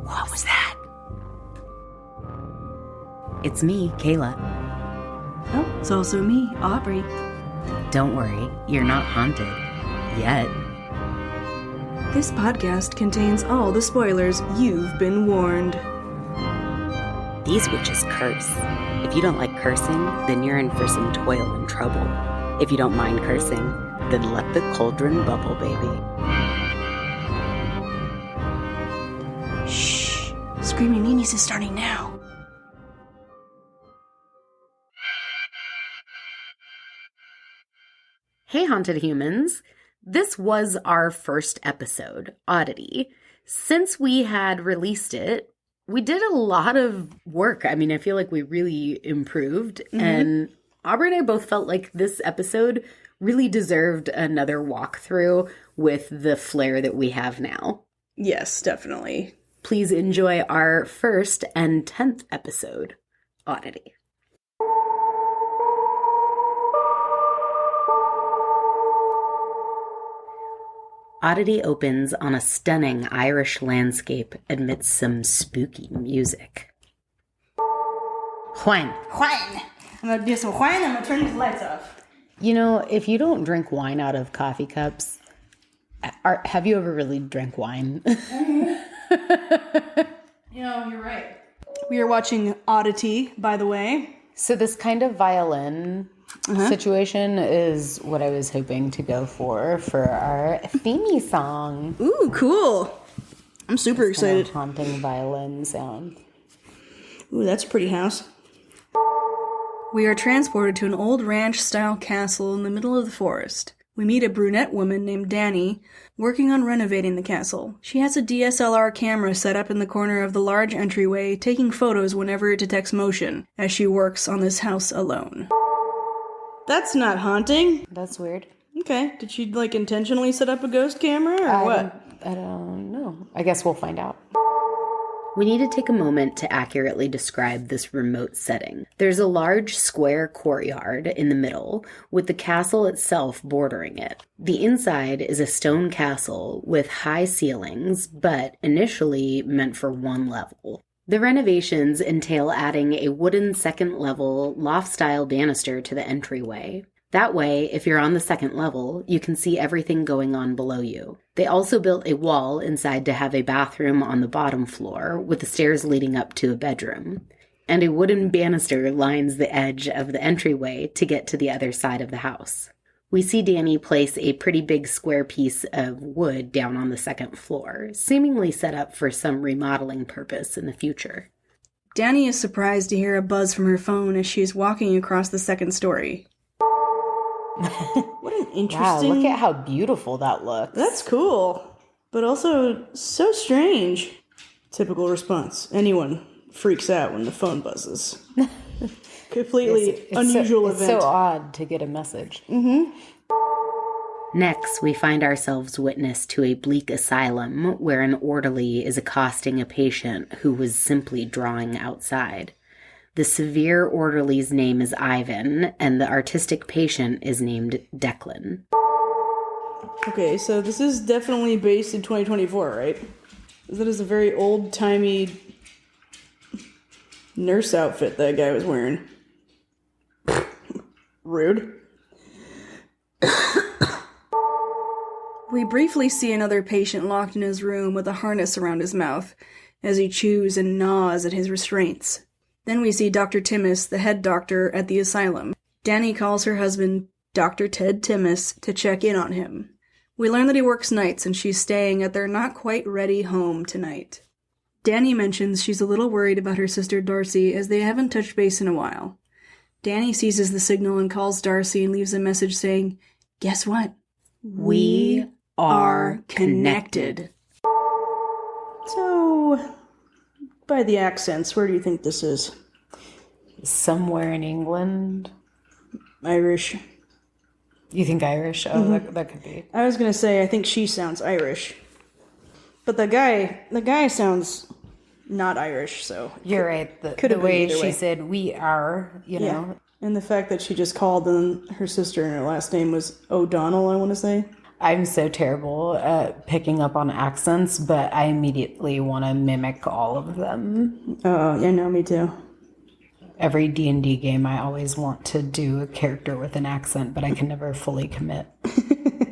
What was that? It's me, Kayla. Oh, it's also me, Aubrey. Don't worry, you're not haunted. Yet. This podcast contains all the spoilers. You've been warned. These witches curse. If you don't like cursing, then you're in for some toil and trouble. If you don't mind cursing, then let the cauldron bubble, baby. Shh. Screaming Meemies is starting now. Hey, haunted humans. This was our first episode, Oddity. Since we had released it, we did a lot of work. I mean, I feel like we really improved. And Aubrey and I both felt like this episode really deserved another walkthrough with the flair that we have now. Yes, definitely. Please enjoy our first and 10th episode, Oddity. Oddity opens on a stunning Irish landscape amidst some spooky music. Wine. I'm gonna do some wine. I'm gonna turn these lights off. You know, if you don't drink wine out of coffee cups, have you ever really drank wine? You're right. We are watching Oddity, by the way. So this kind of violin situation is what I was hoping to go for our themey song. Ooh, cool. I'm super excited. Kind of haunting violin sound. Ooh, that's a pretty house. We are transported to an old ranch-style castle in the middle of the forest. We meet a brunette woman named Danny working on renovating the castle. She has a DSLR camera set up in the corner of the large entryway, taking photos whenever it detects motion, as she works on this house alone. That's not haunting. That's weird. Okay. Did she, intentionally set up a ghost camera, or what? I don't know. I guess we'll find out. We need to take a moment to accurately describe this remote setting. There's a large square courtyard in the middle, with the castle itself bordering it. The inside is a stone castle with high ceilings, but initially meant for one level. The renovations entail adding a wooden second-level loft-style banister to the entryway. That way, if you're on the second level, you can see everything going on below you. They also built a wall inside to have a bathroom on the bottom floor, with the stairs leading up to a bedroom. And a wooden banister lines the edge of the entryway to get to the other side of the house. We see Danny place a pretty big square piece of wood down on the second floor, seemingly set up for some remodeling purpose in the future. Danny is surprised to hear a buzz from her phone as she is walking across the second story. What an interesting... Wow, look at how beautiful that looks. That's cool. But also so strange. Typical response. Anyone freaks out when the phone buzzes. Completely unusual event. It's so odd to get a message. Next, we find ourselves witness to a bleak asylum where an orderly is accosting a patient who was simply drawing outside. The severe orderly's name is Ivan, and the artistic patient is named Declan. Okay, so this is definitely based in 2024, right? That is a very old-timey nurse outfit that guy was wearing. Rude. We briefly see another patient locked in his room with a harness around his mouth as he chews and gnaws at his restraints. Then we see Dr. Timmis, the head doctor at the asylum. Danny calls her husband, Dr. Ted Timmis, to check in on him. We learn that he works nights and she's staying at their not-quite-ready home tonight. Danny mentions she's a little worried about her sister Darcy as they haven't touched base in a while. Danny seizes the signal and calls Darcy and leaves a message saying, "Guess what? We are connected." So, by the accents, where do you think this is? Somewhere in England. Irish. You think Irish? Oh, that could be. I was gonna say, I think she sounds Irish. But the guy sounds not Irish, so... You're right. The way she said, we are, you know. And the fact that she just called and her sister and her last name was O'Donnell, I want to say. I'm so terrible at picking up on accents, but I immediately want to mimic all of them. Oh, yeah, no, me too. Every D&D game, I always want to do a character with an accent, but I can never fully commit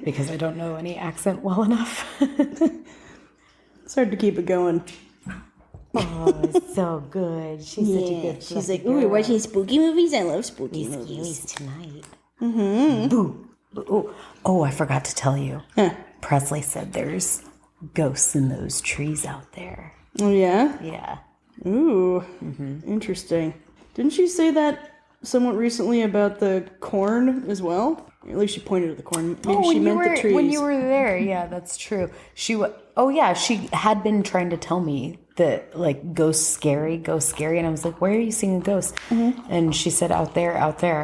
because I don't know any accent well enough. It's hard to keep it going. Oh, it's so good. She's such a good She's like, ooh, we're watching spooky movies. I love spooky movies. Tonight. Mm-hmm. Boo. Oh, I forgot to tell you. Huh. Presley said there's ghosts in those trees out there. Oh, yeah? Yeah. Ooh, Interesting. Didn't she say that somewhat recently about the corn as well? At least she pointed at the corn. Maybe she meant the trees. When you were there, yeah, that's true. She had been trying to tell me that, like, ghosts scary. And I was like, where are you seeing a ghost? Mm-hmm. And she said, out there.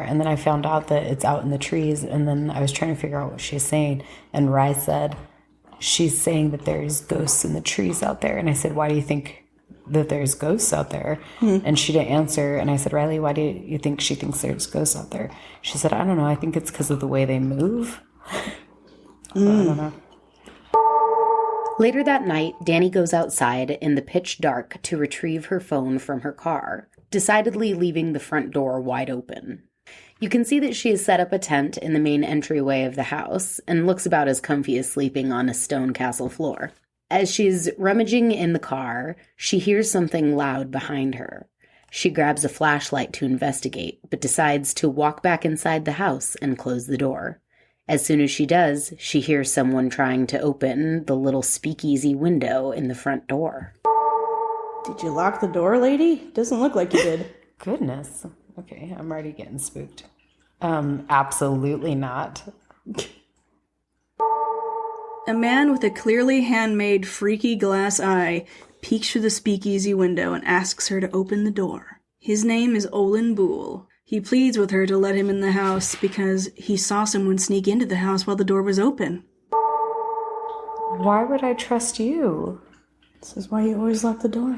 And then I found out that it's out in the trees. And then I was trying to figure out what she's saying. And Rye said, she's saying that there's ghosts in the trees out there. And I said, why do you think that there's ghosts out there? And she didn't answer. And I said, Riley, why do you think she thinks there's ghosts out there? She said, I don't know. I think it's because of the way they move. I don't know. Later that night, Danny goes outside in the pitch dark to retrieve her phone from her car, decidedly leaving the front door wide open. You can see that she has set up a tent in the main entryway of the house and looks about as comfy as sleeping on a stone castle floor. As she's rummaging in the car, she hears something loud behind her. She grabs a flashlight to investigate, but decides to walk back inside the house and close the door. As soon as she does, she hears someone trying to open the little speakeasy window in the front door. Did you lock the door, lady? Doesn't look like you did. Goodness. Okay, I'm already getting spooked. Absolutely not. A man with a clearly handmade freaky glass eye peeks through the speakeasy window and asks her to open the door. His name is Olin Boole. He pleads with her to let him in the house because he saw someone sneak into the house while the door was open. Why would I trust you? This is why you always lock the door.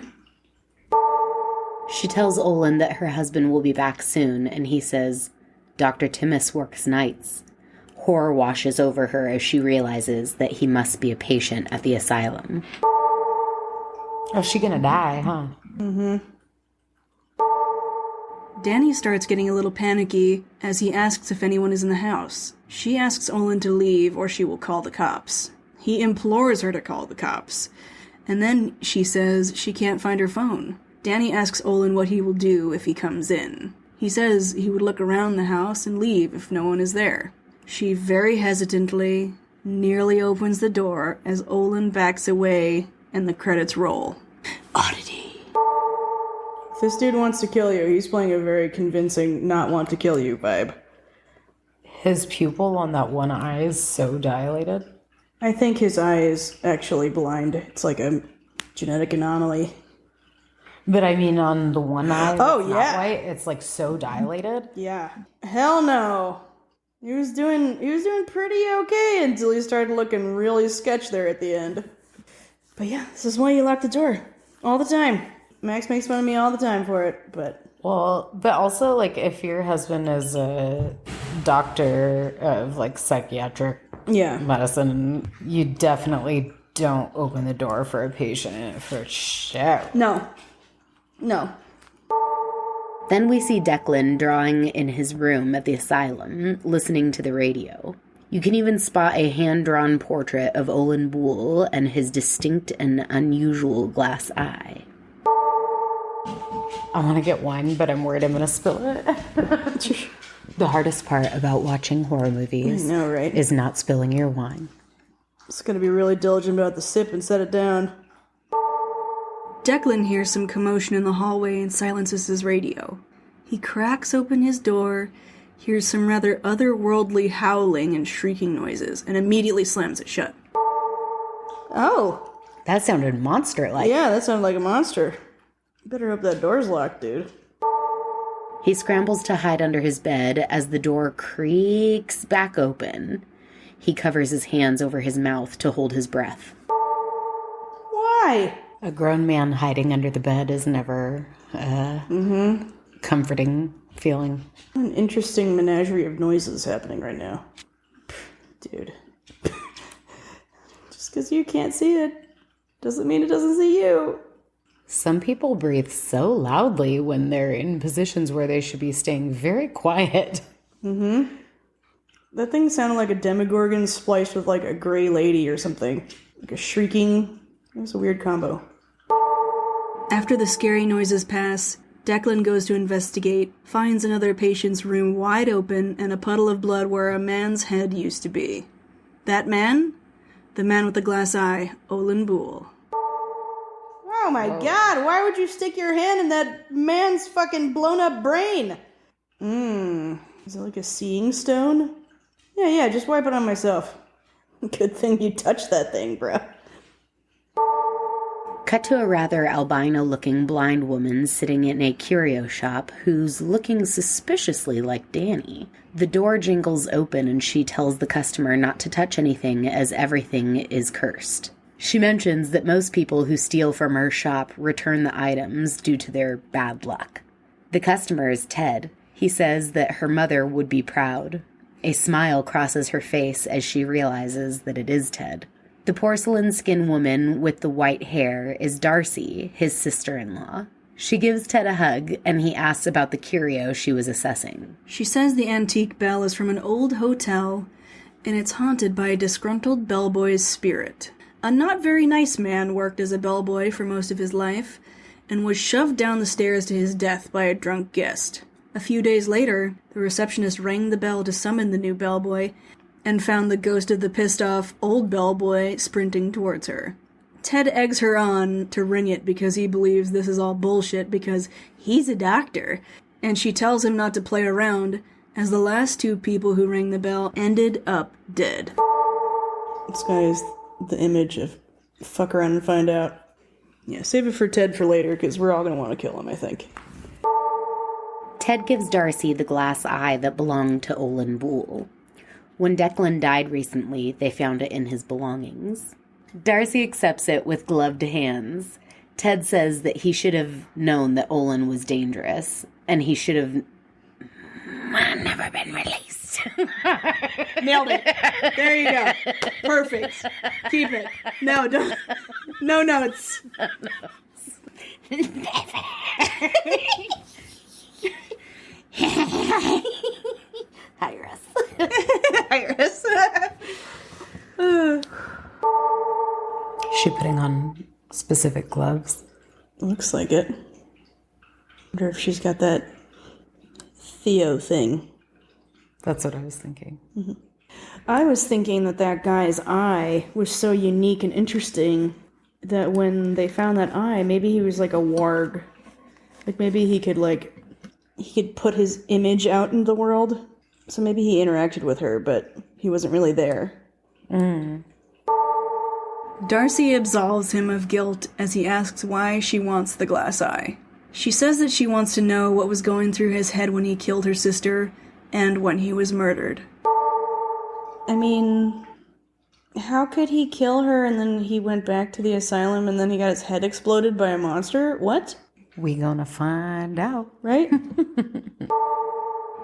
She tells Olin that her husband will be back soon, and he says, Dr. Timmis works nights. Horror washes over her as she realizes that he must be a patient at the asylum. Oh, she gonna die, huh? Mm-hmm. Danny starts getting a little panicky as he asks if anyone is in the house. She asks Olin to leave or she will call the cops. He implores her to call the cops. And then she says she can't find her phone. Danny asks Olin what he will do if he comes in. He says he would look around the house and leave if no one is there. She very hesitantly nearly opens the door as Olin backs away and the credits roll. Oddity. If this dude wants to kill you, he's playing a very convincing not want to kill you vibe. His pupil on that one eye is so dilated. I think his eye is actually blind. It's like a genetic anomaly. But I mean, on the one eye that's not white, it's like so dilated. Yeah. Hell no. He was doing pretty okay until he started looking really sketch there at the end. But yeah, this is why you lock the door. All the time. Max makes fun of me all the time for it, but... Well, but also, like, if your husband is a doctor of, like, psychiatric medicine, you definitely don't open the door for a patient for sure. No. Then we see Declan drawing in his room at the asylum, listening to the radio. You can even spot a hand-drawn portrait of Olin Boole and his distinct and unusual glass eye. I want to get wine, but I'm worried I'm going to spill it. The hardest part about watching horror movies is not spilling your wine. It's going to be really diligent about the sip and set it down. Declan hears some commotion in the hallway and silences his radio. He cracks open his door, hears some rather otherworldly howling and shrieking noises, and immediately slams it shut. Oh. That sounded monster-like. Yeah, that sounded like a monster. You better hope that door's locked, dude. He scrambles to hide under his bed as the door creaks back open. He covers his hands over his mouth to hold his breath. Why? A grown man hiding under the bed is never comforting feeling. An interesting menagerie of noises happening right now. Dude. Just because you can't see it doesn't mean it doesn't see you. Some people breathe so loudly when they're in positions where they should be staying very quiet. Mm-hmm. That thing sounded like a Demogorgon spliced with like a gray lady or something. Like a shrieking. It was a weird combo. After the scary noises pass, Declan goes to investigate, finds another patient's room wide open and a puddle of blood where a man's head used to be. That man? The man with the glass eye, Olin Boole. Oh my god, why would you stick your hand in that man's fucking blown up brain? Is it like a seeing stone? Yeah, just wipe it on myself. Good thing you touched that thing, bro. Cut to a rather albino-looking blind woman sitting in a curio shop who's looking suspiciously like Danny. The door jingles open and she tells the customer not to touch anything as everything is cursed. She mentions that most people who steal from her shop return the items due to their bad luck. The customer is Ted. He says that her mother would be proud. A smile crosses her face as she realizes that it is Ted. The porcelain skin woman with the white hair is Darcy, his sister-in-law. She gives Ted a hug, and he asks about the curio she was assessing. She says the antique bell is from an old hotel, and it's haunted by a disgruntled bellboy's spirit. A not very nice man worked as a bellboy for most of his life, and was shoved down the stairs to his death by a drunk guest. A few days later, the receptionist rang the bell to summon the new bellboy, and found the ghost of the pissed-off old bellboy sprinting towards her. Ted eggs her on to ring it because he believes this is all bullshit because he's a doctor, and she tells him not to play around, as the last two people who rang the bell ended up dead. This guy is the image of fuck around and find out. Yeah, save it for Ted for later, because we're all going to want to kill him, I think. Ted gives Darcy the glass eye that belonged to Olin Boole. When Declan died recently, they found it in his belongings. Darcy accepts it with gloved hands. Ted says that he should have known that Olin was dangerous, and he should have never been released. Nailed it. There you go. Perfect. Keep it. No, don't. No notes. Never. Iris. Iris. Is she putting on specific gloves? Looks like it. Wonder if she's got that Theo thing. That's what I was thinking. Mm-hmm. I was thinking that guy's eye was so unique and interesting that when they found that eye, maybe he was like a warg. Like maybe he could put his image out in the world. So maybe he interacted with her, but he wasn't really there. Darcy absolves him of guilt as he asks why she wants the glass eye. She says that she wants to know what was going through his head when he killed her sister and when he was murdered. I mean, how could he kill her and then he went back to the asylum and then he got his head exploded by a monster? What? We gonna find out. Right?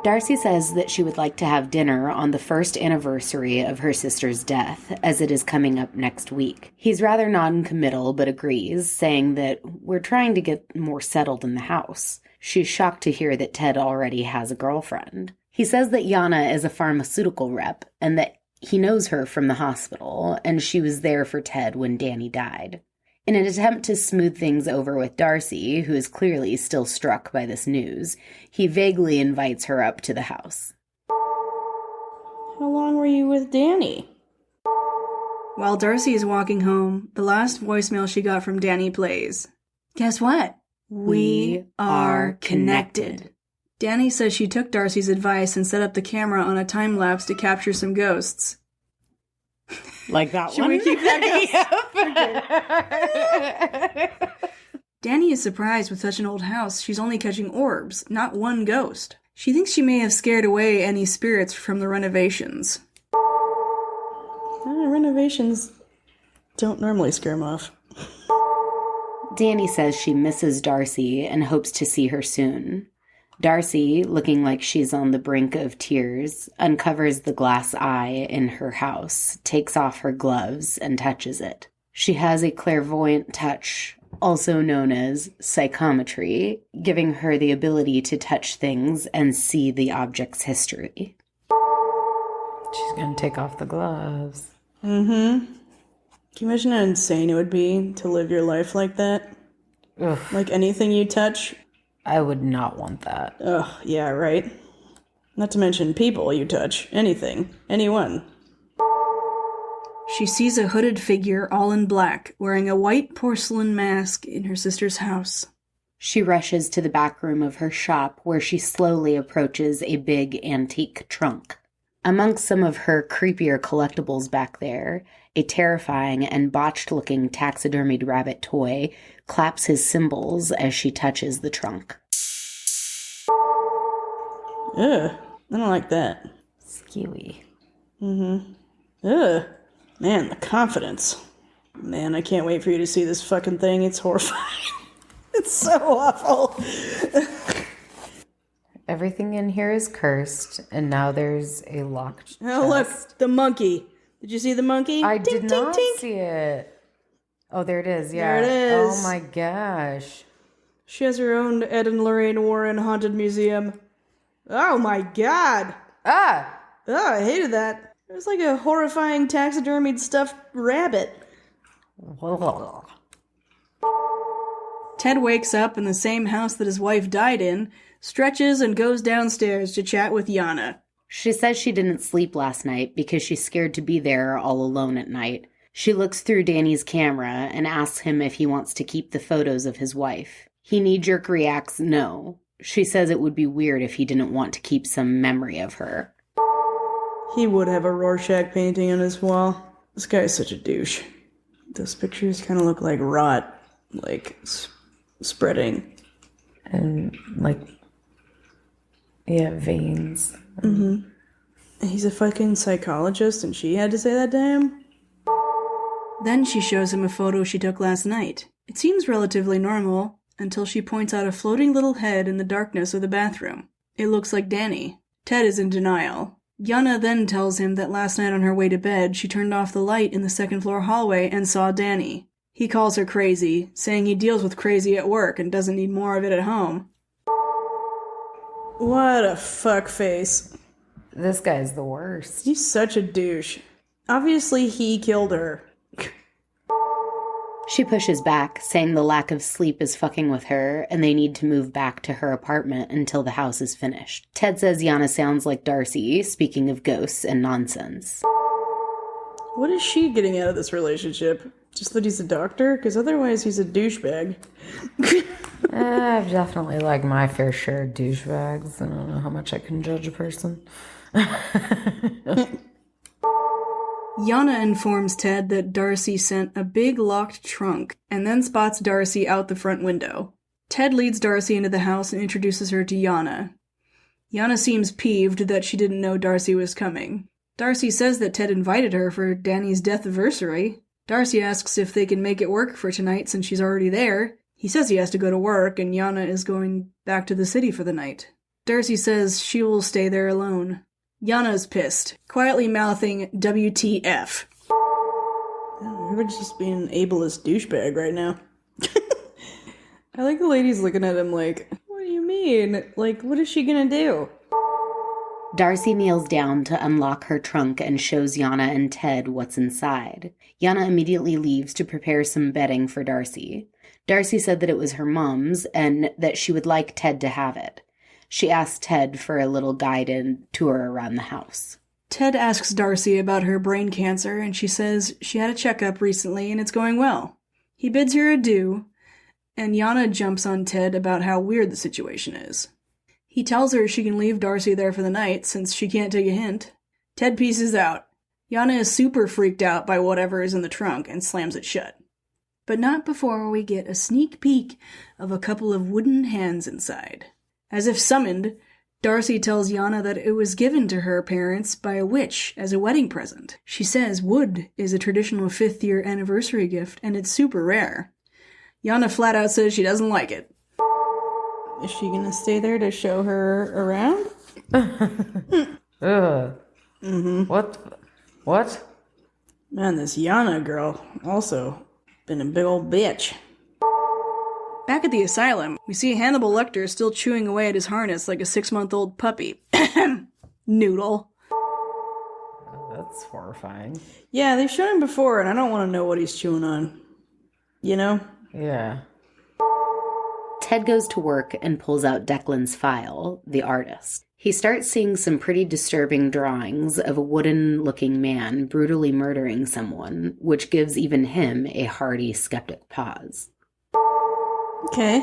Darcy says that she would like to have dinner on the first anniversary of her sister's death, as it is coming up next week. He's rather non-committal, but agrees, saying that we're trying to get more settled in the house. She's shocked to hear that Ted already has a girlfriend. He says that Yana is a pharmaceutical rep, and that he knows her from the hospital, and she was there for Ted when Danny died. In an attempt to smooth things over with Darcy, who is clearly still struck by this news, he vaguely invites her up to the house. How long were you with Danny? While Darcy is walking home, the last voicemail she got from Danny plays. Guess what? We are connected. Danny says she took Darcy's advice and set up the camera on a time-lapse to capture some ghosts. Like that Should one? we keep that ghost? Danny is surprised with such an old house. She's only catching orbs, not one ghost. She thinks she may have scared away any spirits from the renovations. Renovations don't normally scare them off. Danny says she misses Darcy and hopes to see her soon. Darcy, looking like she's on the brink of tears, uncovers the glass eye in her house, takes off her gloves, and touches it. She has a clairvoyant touch, also known as psychometry, giving her the ability to touch things and see the object's history. She's gonna take off the gloves. Mm-hmm. Can you imagine how insane it would be to live your life like that? Ugh. Like anything you touch? I would not want that. Ugh, yeah, right. Not to mention people you touch. Anything. Anyone. She sees a hooded figure all in black, wearing a white porcelain mask in her sister's house. She rushes to the back room of her shop where she slowly approaches a big antique trunk. Amongst some of her creepier collectibles back there, a terrifying and botched-looking taxidermied rabbit toy claps his cymbals as she touches the trunk. Ugh, I don't like that. Skewy. Mm-hmm. Ugh. Man, the confidence. Man, I can't wait for you to see this fucking thing. It's horrifying. It's so awful. Everything in here is cursed, and now there's a locked chest. Oh, look, the monkey. Did you see the monkey? I Tink, did tink, not tink. see it. Oh, there it is, yeah. There it is. Oh my gosh. She has her own Ed and Lorraine Warren haunted museum. Oh my god. Ah! Oh, I hated that. It was like a horrifying taxidermied stuffed rabbit. Ted wakes up in the same house that his wife died in, stretches and goes downstairs to chat with Yana. She says she didn't sleep last night because she's scared to be there all alone at night. She looks through Danny's camera and asks him if he wants to keep the photos of his wife. He knee-jerk reacts no. She says it would be weird if he didn't want to keep some memory of her. He would have a Rorschach painting on his wall. This guy is such a douche. Those pictures kind of look like rot, like spreading. And, like, yeah, veins. Mm-hmm. He's a fucking psychologist and she had to say that to him? Then she shows him a photo she took last night. It seems relatively normal, until she points out a floating little head in the darkness of the bathroom. It looks like Danny. Ted is in denial. Yana then tells him that last night on her way to bed, she turned off the light in the second-floor hallway and saw Danny. He calls her crazy, saying he deals with crazy at work and doesn't need more of it at home. What a fuckface. This guy's the worst. He's such a douche. Obviously, he killed her. She pushes back, saying the lack of sleep is fucking with her and they need to move back to her apartment until the house is finished. Ted says Yana sounds like Darcy, speaking of ghosts and nonsense. What is she getting out of this relationship? Just that he's a doctor? Because otherwise he's a douchebag. I've definitely like my fair share of douchebags. I don't know how much I can judge a person. Yana informs Ted that Darcy sent a big locked trunk and then spots Darcy out the front window. Ted leads Darcy into the house and introduces her to Yana. Yana seems peeved that she didn't know Darcy was coming. Darcy says that Ted invited her for Danny's death-versary. Darcy asks if they can make it work for tonight since she's already there. He says he has to go to work and Yana is going back to the city for the night. Darcy says she will stay there alone. Yana's pissed, quietly mouthing WTF. Everybody's just being an ableist douchebag right now. I like the ladies looking at him like, what do you mean? Like, what is she gonna do? Darcy kneels down to unlock her trunk and shows Yana and Ted what's inside. Yana immediately leaves to prepare some bedding for Darcy. Darcy said that it was her mom's and that she would like Ted to have it. She asked Ted for a little guided tour around the house. Ted asks Darcy about her brain cancer, and she says she had a checkup recently and it's going well. He bids her adieu, and Yana jumps on Ted about how weird the situation is. He tells her she can leave Darcy there for the night since she can't take a hint. Ted pieces out. Yana is super freaked out by whatever is in the trunk and slams it shut. But not before we get a sneak peek of a couple of wooden hands inside. As if summoned, Darcy tells Yana that it was given to her parents by a witch as a wedding present. She says wood is a traditional 5th-year anniversary gift, and it's super rare. Yana flat out says she doesn't like it. Is she gonna stay there to show her around? Ugh. What? Man, this Yana girl also been a big old bitch. Back at the asylum, we see Hannibal Lecter still chewing away at his harness like a 6-month-old puppy. Noodle. That's horrifying. Yeah, they've shown him before, and I don't want to know what he's chewing on. You know? Yeah. Ted goes to work and pulls out Declan's file, the artist. He starts seeing some pretty disturbing drawings of a wooden-looking man brutally murdering someone, which gives even him a hearty skeptic pause. Okay.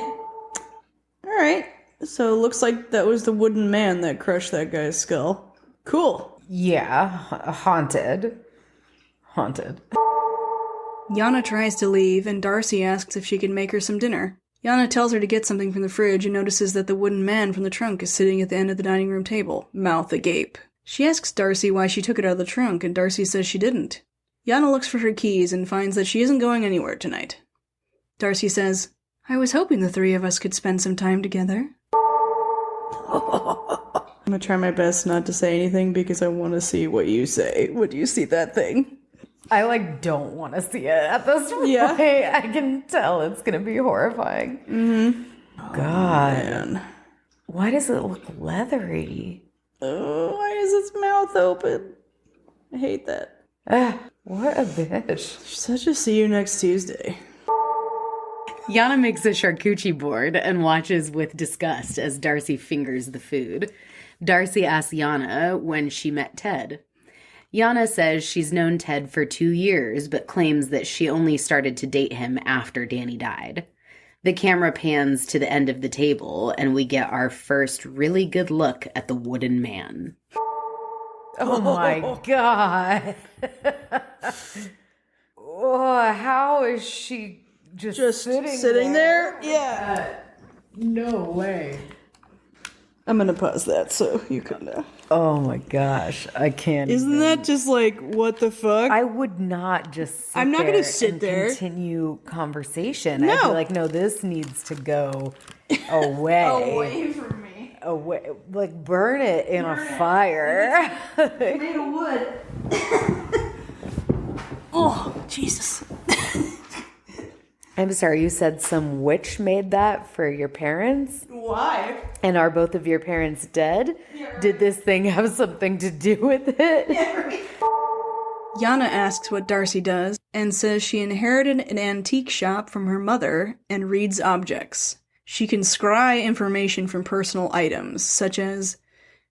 Alright. So it looks like that was the wooden man that crushed that guy's skull. Cool. Yeah. Haunted. Yana tries to leave, and Darcy asks if she can make her some dinner. Yana tells her to get something from the fridge and notices that the wooden man from the trunk is sitting at the end of the dining room table, mouth agape. She asks Darcy why she took it out of the trunk, and Darcy says she didn't. Yana looks for her keys and finds that she isn't going anywhere tonight. Darcy says, "I was hoping the three of us could spend some time together." I'm gonna try my best not to say anything because I want to see what you say when you see that thing. I don't want to see it at this point. Yeah. I can tell it's going to be horrifying. Mm-hmm. God. Man. Why does it look leathery? Oh, why is its mouth open? I hate that. What a bitch. Such a see you next Tuesday. Yana makes a charcuterie board and watches with disgust as Darcy fingers the food. Darcy asks Yana when she met Ted. Yana says she's known Ted for 2 years, but claims that she only started to date him after Danny died. The camera pans to the end of the table, and we get our first really good look at the wooden man. Oh my God. Oh, how is she just sitting there? Yeah. No way. I'm gonna pause that so you can know. Oh my gosh, I can't. Isn't that just what the fuck? I would not just sit I'm not there gonna sit and there. continue conversation. No. I'd be like, no, this needs to go away. Away from me. Away. Burn it in a fire. Made of wood. Oh, Jesus. I'm sorry, you said some witch made that for your parents? Why? And are both of your parents dead? Yeah, right. Did this thing have something to do with it? Yeah, right. Yana asks what Darcy does and says she inherited an antique shop from her mother and reads objects. She can scry information from personal items, such as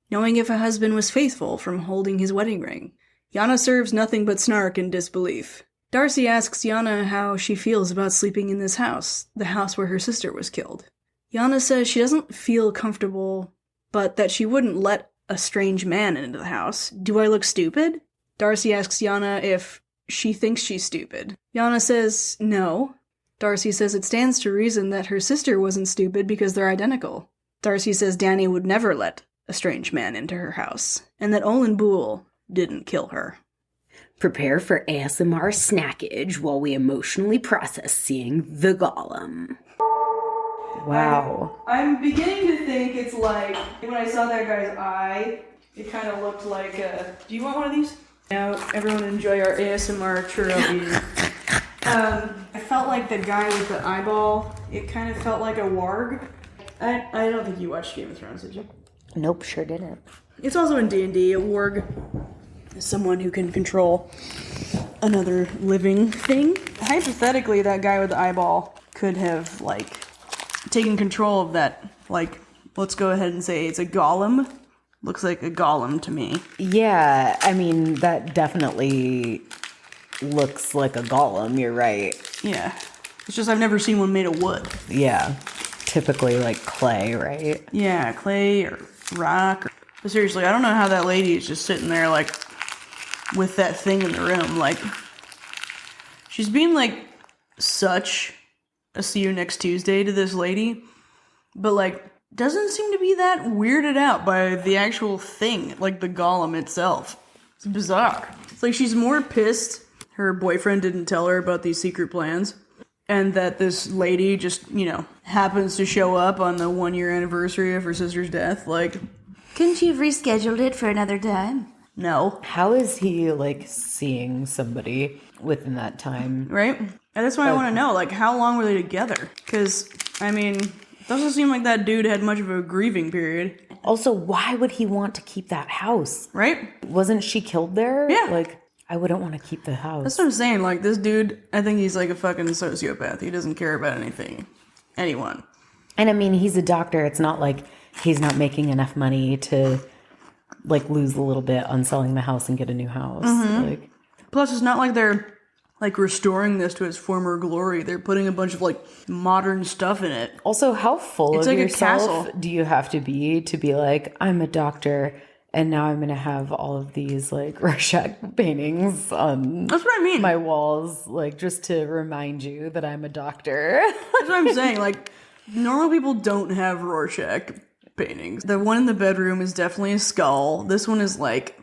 knowing if a husband was faithful from holding his wedding ring. Yana serves nothing but snark and disbelief. Darcy asks Yana how she feels about sleeping in this house, the house where her sister was killed. Yana says she doesn't feel comfortable, but that she wouldn't let a strange man into the house. Do I look stupid? Darcy asks Yana if she thinks she's stupid. Yana says no. Darcy says it stands to reason that her sister wasn't stupid because they're identical. Darcy says Danny would never let a strange man into her house, and that Olin Boole didn't kill her. Prepare for ASMR snackage while we emotionally process seeing the golem. Wow. I'm beginning to think it's like, when I saw that guy's eye, it kind of looked like a... Do you want one of these? Now, everyone enjoy our ASMR churro eating. I felt like the guy with the eyeball, it kind of felt like a warg. I don't think you watched Game of Thrones, did you? Nope, sure didn't. It's also in D&D, a warg is someone who can control another living thing. Hypothetically, that guy with the eyeball could have, taken control of that, let's go ahead and say it's a golem. Looks like a golem to me. Yeah, I mean, that definitely looks like a golem, you're right. Yeah. It's just I've never seen one made of wood. Yeah, typically clay, right? Yeah, clay or rock. But seriously, I don't know how that lady is just sitting there, with that thing in the room. She's being, such a see you next Tuesday to this lady. But, doesn't seem to be that weirded out by the actual thing, the golem itself. It's bizarre. It's like she's more pissed her boyfriend didn't tell her about these secret plans, and that this lady just, happens to show up on the 1-year anniversary of her sister's death. Like, Couldn't you have rescheduled it for another time? no. How is he, like, seeing somebody within that time? Right? And that's why I want to know, like, how long were they together? Because, I mean, it doesn't seem like that dude had much of a grieving period. Also, why would he want to keep that house? Right? Wasn't she killed there? Yeah. Like, I wouldn't want to keep the house. That's what I'm saying. Like, this dude, I think he's like a fucking sociopath. He doesn't care about anyone. And I mean, he's a doctor. It's not like he's not making enough money to, like, lose a little bit on selling the house and get a new house. Like, Plus, it's not like they're, like, restoring this to its former glory. They're putting a bunch of, like, modern stuff in it. also, how full It's of like a yourself castle. do you have to be like, I'm a doctor, and now I'm going to have all of these, like, Rorschach paintings on That's what I mean. my walls, like, just to remind you that I'm a doctor. That's what I'm saying. Like, normal people don't have Rorschach paintings. The one in the bedroom is definitely a skull. This one is, like,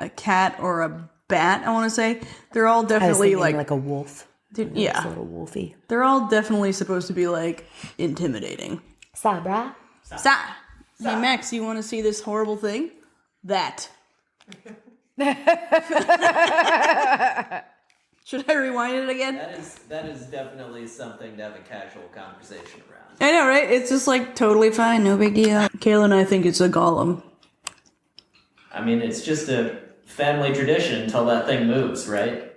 a cat or a bat, I want to say. They're all I was definitely, thinking, like a wolf. dude, It's a yeah. little wolfy. They're all definitely supposed to be, like, intimidating. Sabra? Sa! Hey, Max, you want to see this horrible thing? That. Should I rewind it again? That is definitely something to have a casual conversation around. I know, right? It's just, like, totally fine. No big deal. Kayla and I think it's a golem. I mean, it's just a family tradition until that thing moves, right?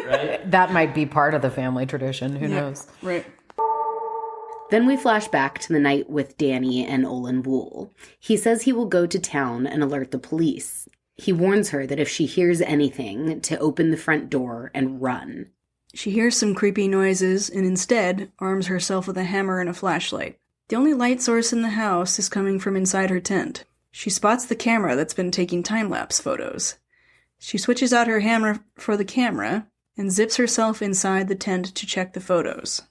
Right? That might be part of the family tradition. Who knows? Right. Then we flash back to the night with Danny and Olin Wool. He says he will go to town and alert the police. He warns her that if she hears anything, to open the front door and run. She hears some creepy noises and instead arms herself with a hammer and a flashlight. The only light source in the house is coming from inside her tent. She spots the camera that's been taking time-lapse photos. She switches out her hammer for the camera and zips herself inside the tent to check the photos.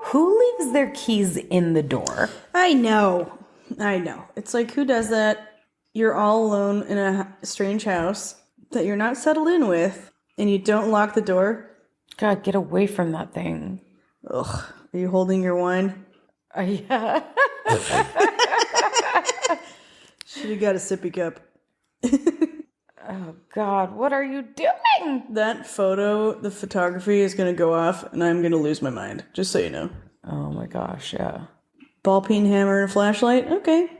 Who leaves their keys in the door? I know. It's like, who does that? You're all alone in a strange house that you're not settled in with, and you don't lock the door? God, get away from that thing. Ugh. Are you holding your wine? Yeah. Should have got a sippy cup. Oh, God, what are you doing? That photo, the photography is going to go off, and I'm going to lose my mind. Just so you know. Oh, my gosh, yeah. Ball peen hammer and a flashlight? Okay.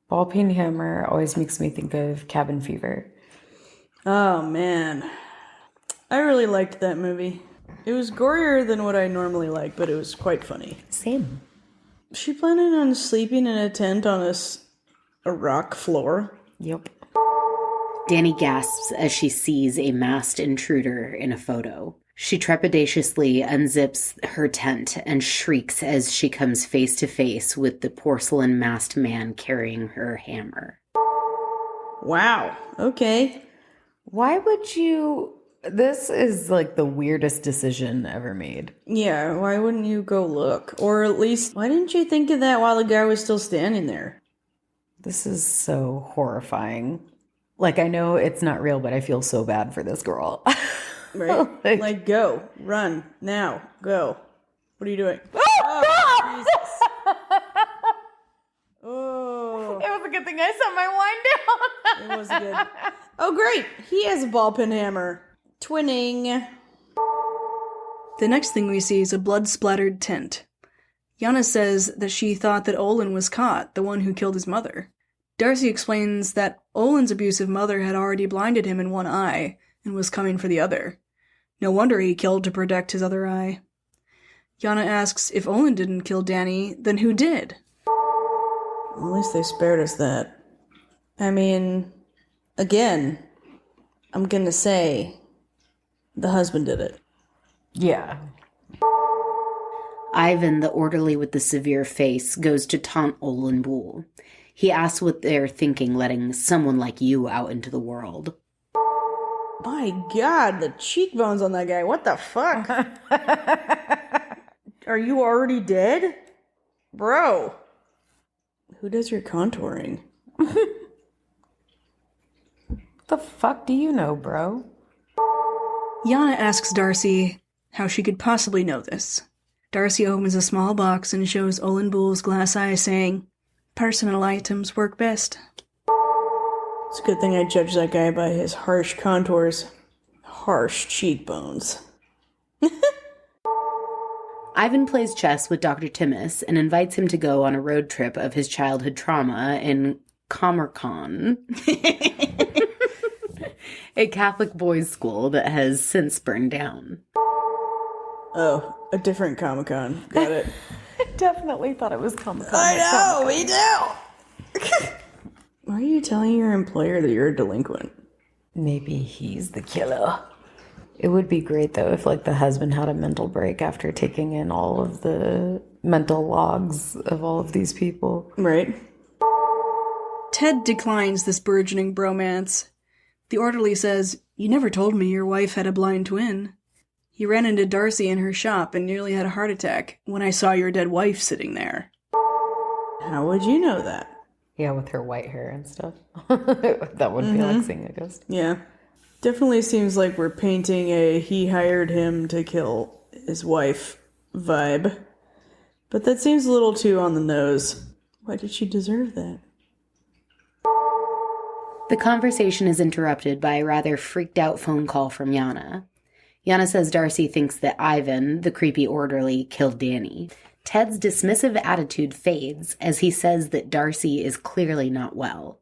Ball peen hammer always makes me think of Cabin Fever. Oh, man. I really liked that movie. It was gorier than what I normally like, but it was quite funny. Same. Is she planning on sleeping in a tent on a rock floor? Yep. Danny gasps as she sees a masked intruder in a photo. She trepidatiously unzips her tent and shrieks as she comes face to face with the porcelain masked man carrying her hammer. Wow. Okay. Why would you... This is like the weirdest decision ever made. Yeah, why wouldn't you go look? Or at least, why didn't you think of that while the guy was still standing there? This is so horrifying. Like, I know it's not real, but I feel so bad for this girl. Right? like, go. Run. Now. Go. What are you doing? Oh, Jesus. Oh. It was a good thing I set my wine down. It was good. Oh, great. He has a ball peen hammer. Twinning. The next thing we see is a blood-splattered tent. Yana says that she thought that Olin was caught, the one who killed his mother. Darcy explains that Olin's abusive mother had already blinded him in one eye and was coming for the other. No wonder he killed to protect his other eye. Yana asks if Olin didn't kill Danny, then who did? Well, at least they spared us that. I mean, again, I'm gonna say the husband did it. Yeah. Ivan, the orderly with the severe face, goes to taunt Olin Wool. He asks what they're thinking letting someone like you out into the world. My God, the cheekbones on that guy. What the fuck? Are you already dead? Bro. Who does your contouring? The fuck do you know, bro? Yana asks Darcy how she could possibly know this. Darcy opens a small box and shows Olin Bull's glass eye, saying, "Personal items work best." It's a good thing I judged that guy by his harsh contours. Harsh cheekbones. Ivan plays chess with Dr. Timmis and invites him to go on a road trip of his childhood trauma in Comercon, a Catholic boys' school that has since burned down. Oh, a different Comic-Con. Got it. I definitely thought it was Comic-Con. I know, we do! Why are you telling your employer that you're a delinquent? Maybe he's the killer. It would be great, though, if, like, the husband had a mental break after taking in all of the mental logs of all of these people. Right. Ted declines this burgeoning bromance. The orderly says, "You never told me your wife had a blind twin. He ran into Darcy in her shop and nearly had a heart attack when I saw your dead wife sitting there." How would you know that? Yeah, with her white hair and stuff. That would be like seeing a ghost. Yeah. Definitely seems like we're painting a he hired him to kill his wife vibe. But that seems a little too on the nose. Why did she deserve that? The conversation is interrupted by a rather freaked out phone call from Yana. Yana says Darcy thinks that Ivan, the creepy orderly, killed Danny. Ted's dismissive attitude fades as he says that Darcy is clearly not well.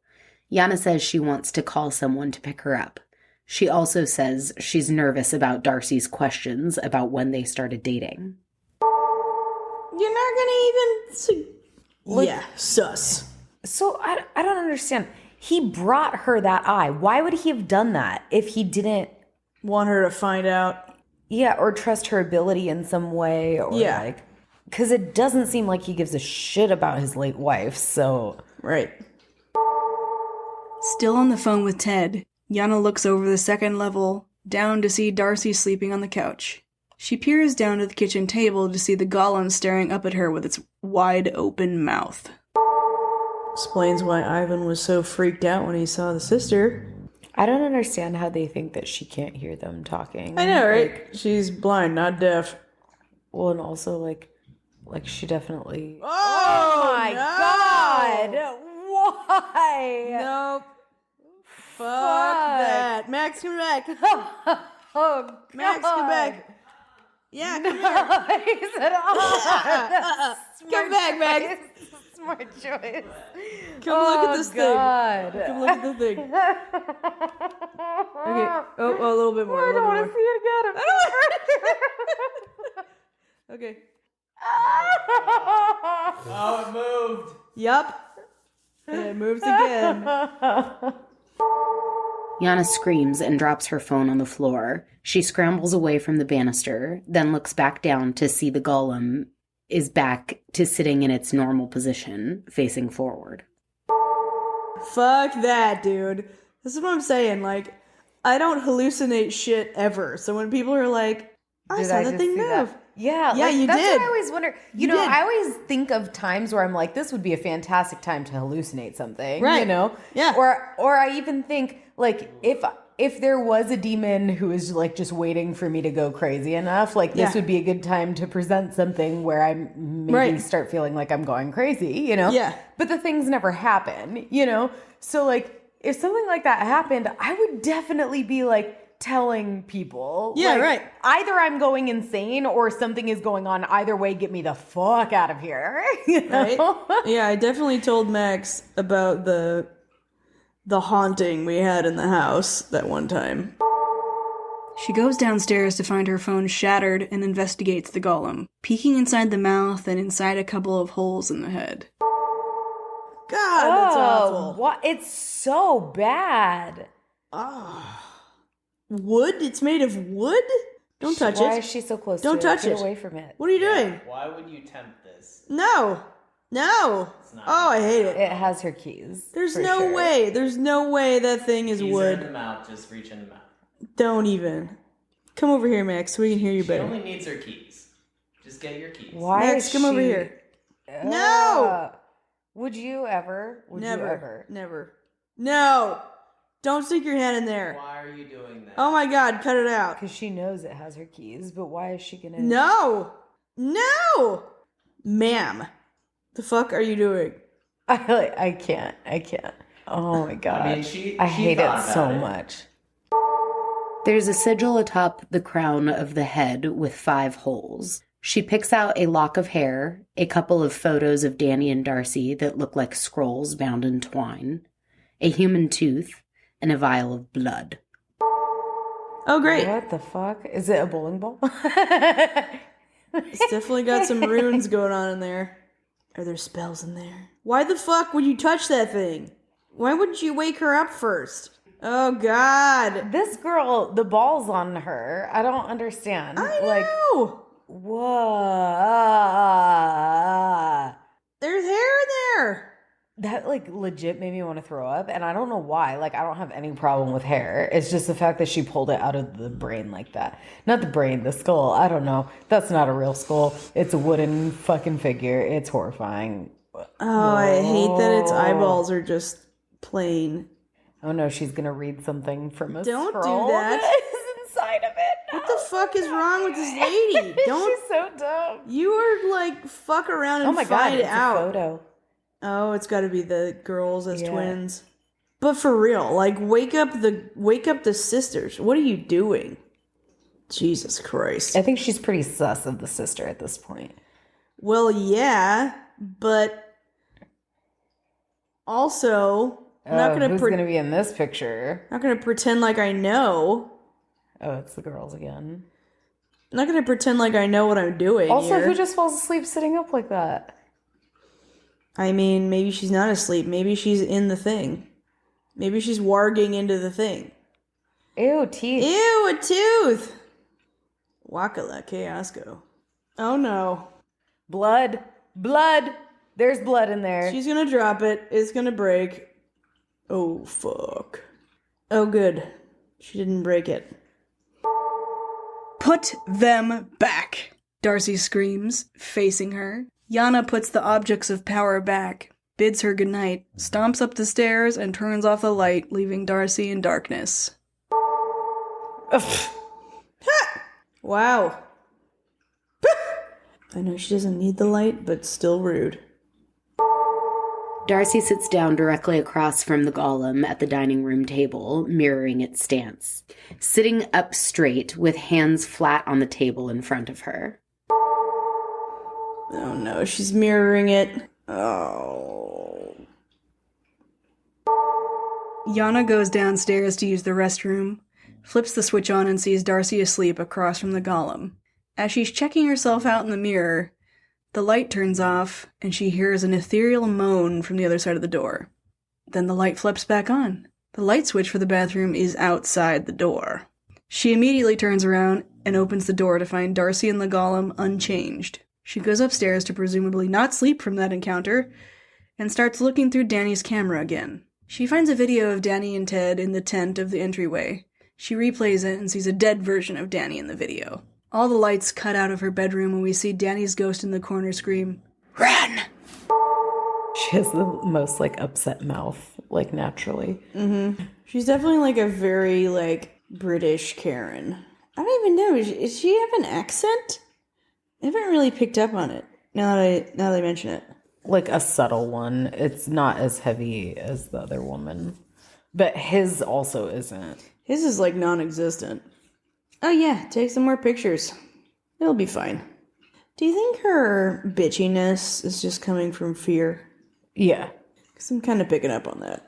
Yana says she wants to call someone to pick her up. She also says she's nervous about Darcy's questions about when they started dating. You're not gonna even... yeah, sus. So I don't understand. He brought her that eye. Why would he have done that if he didn't Want her to find out? Yeah, or trust her ability in some way, or Yeah. because it doesn't seem like he gives a shit about his late wife, so... Right. Still on the phone with Ted, Yana looks over the second level, down to see Darcy sleeping on the couch. She peers down to the kitchen table to see the golem staring up at her with its wide open mouth. Explains why Ivan was so freaked out when he saw the sister. I don't understand how they think that she can't hear them talking. I know, right? She's blind, not deaf. Well, and also, like she definitely... Oh my God! Why? Nope. Fuck that. Max, come back. Oh, God. Max, come back. Yeah, come here. He said, oh, Come back, Max. Smart choice. Come look at this God. thing. Come look at the thing. Okay. Oh, a little bit more. I don't want to see it again. Okay. Oh, it moved. Yup. And it moves again. Yana screams and drops her phone on the floor. She scrambles away from the banister, then looks back down to see the golem is back to sitting in its normal position, facing forward. Fuck that, dude. This is what I'm saying. Like, I don't hallucinate shit ever. So when people are like, I saw that thing move. Yeah, Yeah, you that's did. what I always wonder. You know, I always think of times where I'm like, this would be a fantastic time to hallucinate something. Right. You know? Yeah. Or I even think, like, if there was a demon who was like just waiting for me to go crazy enough, like this would be a good time to present something where I maybe start feeling like I'm going crazy, you know? Yeah. But the things never happen, you know? So like, if something like that happened, I would definitely be like telling people. Yeah, like, right. Either I'm going insane or something is going on. Either way, get me the fuck out of here. You know? Right? Yeah, I definitely told Max about the haunting we had in the house that one time. She goes downstairs to find her phone shattered and investigates the golem, peeking inside the mouth and inside a couple of holes in the head. God, that's awful. What? It's so bad. Wood? It's made of wood? Don't touch it. Why is she so close Don't to it? touch Get it. away from it. What are you doing? Why would you tempt this? No. No. not Oh, I hate it. It has her keys. There's for no sure. way. There's no way that thing is Keys are in wood. the mouth, just reach in the mouth. Don't even. Come over here, Max, so we can hear you She better. only needs her keys. Just get your keys. Why Max, is come over she- here. No! Would you ever? Would Never. you ever? Never. No! Don't stick your hand in there. Why are you doing that? Oh my god, cut it out. Because she knows it has her keys, but why is she gonna... No! No! Ma'am. The fuck are you doing? I can't. Oh my god. I mean, she hate thought it about so it. much. There's a sigil atop the crown of the head with 5 holes. She picks out a lock of hair, a couple of photos of Danny and Darcy that look like scrolls bound in twine, a human tooth, and a vial of blood. Oh, great. What the fuck? Is it a bowling ball? It's definitely got some runes going on in there. Are there spells in there? Why the fuck would you touch that thing? Why wouldn't you wake her up first? Oh, God. This girl, the ball's on her. I don't understand. I Like, know. what? There's hair in there. That, like, legit made me want to throw up, and I don't know why. Like, I don't have any problem with hair. It's just the fact that she pulled it out of the brain like that. Not the brain, the skull. I don't know. That's not a real skull. It's a wooden fucking figure. It's horrifying. Oh, I hate that its eyeballs are just plain. Oh, no, she's going to read something from a Don't do scroll that. is inside of it. No. What the fuck is wrong with this lady? Don't. She's so dumb. You are like, fuck around and Oh my God, find it's out. a photo. Oh, it's got to be the girls as Yeah. twins. But for real, like wake up the sisters. What are you doing? Jesus Christ. I think she's pretty sus of the sister at this point. Well, yeah, but also I'm not gonna who's gonna be in this picture? not gonna pretend like I know. Oh, it's the girls again. I'm not gonna pretend like I know what I'm doing. Also, here. who just falls asleep sitting up like that? I mean, maybe she's not asleep. Maybe she's in the thing. Maybe she's warging into the thing. Ew, teeth. Ew, a tooth! Wakala Chaosco. Oh no. Blood. Blood. There's blood in there. She's gonna drop it. It's gonna break. Oh, fuck. Oh, good. She didn't break it. Put them back! Darcy screams, facing her. Yana puts the objects of power back, bids her goodnight, stomps up the stairs, and turns off the light, leaving Darcy in darkness. Wow. I know she doesn't need the light, but still rude. Darcy sits down directly across from the golem at the dining room table, mirroring its stance, sitting up straight with hands flat on the table in front of her. Oh no, she's mirroring it. Oh. Yana goes downstairs to use the restroom, flips the switch on and sees Darcy asleep across from the golem. As she's checking herself out in the mirror, the light turns off and she hears an ethereal moan from the other side of the door. Then the light flips back on. The light switch for the bathroom is outside the door. She immediately turns around and opens the door to find Darcy and the golem unchanged. She goes upstairs to presumably not sleep from that encounter, and starts looking through Danny's camera again. She finds a video of Danny and Ted in the tent of the entryway. She replays it and sees a dead version of Danny in the video. All the lights cut out of her bedroom and we see Danny's ghost in the corner scream, "Run!" She has the most, like, upset mouth, like, naturally. Mm-hmm. She's definitely, like, a very, like, British Karen. I don't even know. Does she have an accent? I haven't really picked up on it, now that I mention it. Like a subtle one. It's not as heavy as the other woman. But his also isn't. His is, like, non-existent. Oh, yeah, take some more pictures. It'll be fine. Do you think her bitchiness is just coming from fear? Yeah. Because I'm kind of picking up on that.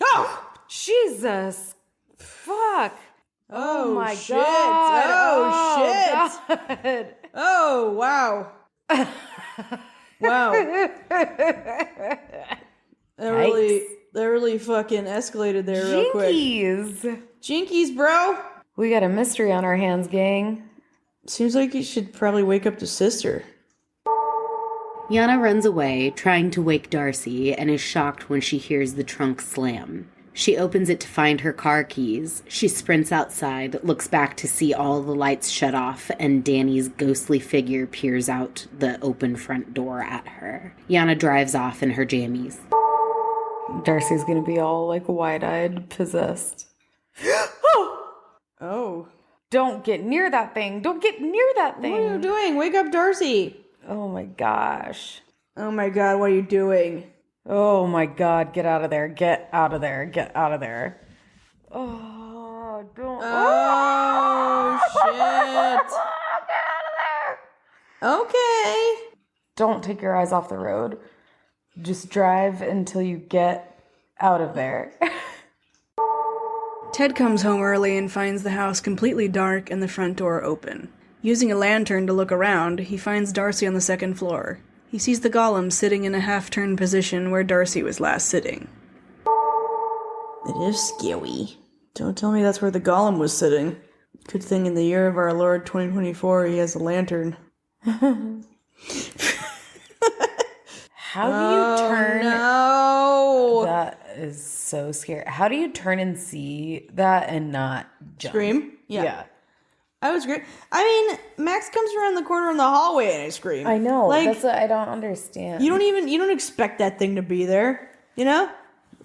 Oh! Jesus. Fuck. Oh my shit. God. Oh, shit. God. Oh, wow. Wow. That really fucking escalated there real quick. Jinkies. Jinkies, bro. We got a mystery on our hands, gang. Seems like you should probably wake up the sister. Yana runs away, trying to wake Darcy, and is shocked when she hears the trunk slam. She opens it to find her car keys. She sprints outside, looks back to see all the lights shut off, and Danny's ghostly figure peers out the open front door at her. Yana drives off in her jammies. Darcy's gonna be all like wide-eyed, possessed. Oh. Don't get near that thing. Don't get near that thing. What are you doing? Wake up, Darcy. Oh my gosh. Oh my god, what are you doing? Oh my god, get out of there. Get out of there. Get out of there. Oh, don't. Oh, shit. Get out of there. Okay. Don't take your eyes off the road. Just drive until you get out of there. Ted comes home early and finds the house completely dark and the front door open. Using a lantern to look around, he finds Darcy on the second floor. He sees the golem sitting in a half-turned position where Darcy was last sitting. It is scary. Don't tell me that's where the golem was sitting. Good thing in the year of our Lord 2024 he has a lantern. How do you turn? No! That is so scary. How do you turn and see that and not jump? Scream? Yeah. I would scream. I mean, Max comes around the corner in the hallway and I scream. I know. Like, that's what I don't understand. you don't expect that thing to be there, you know?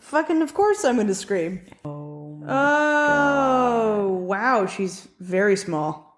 Fucking, of course I'm gonna scream. Oh my God. Wow, she's very small.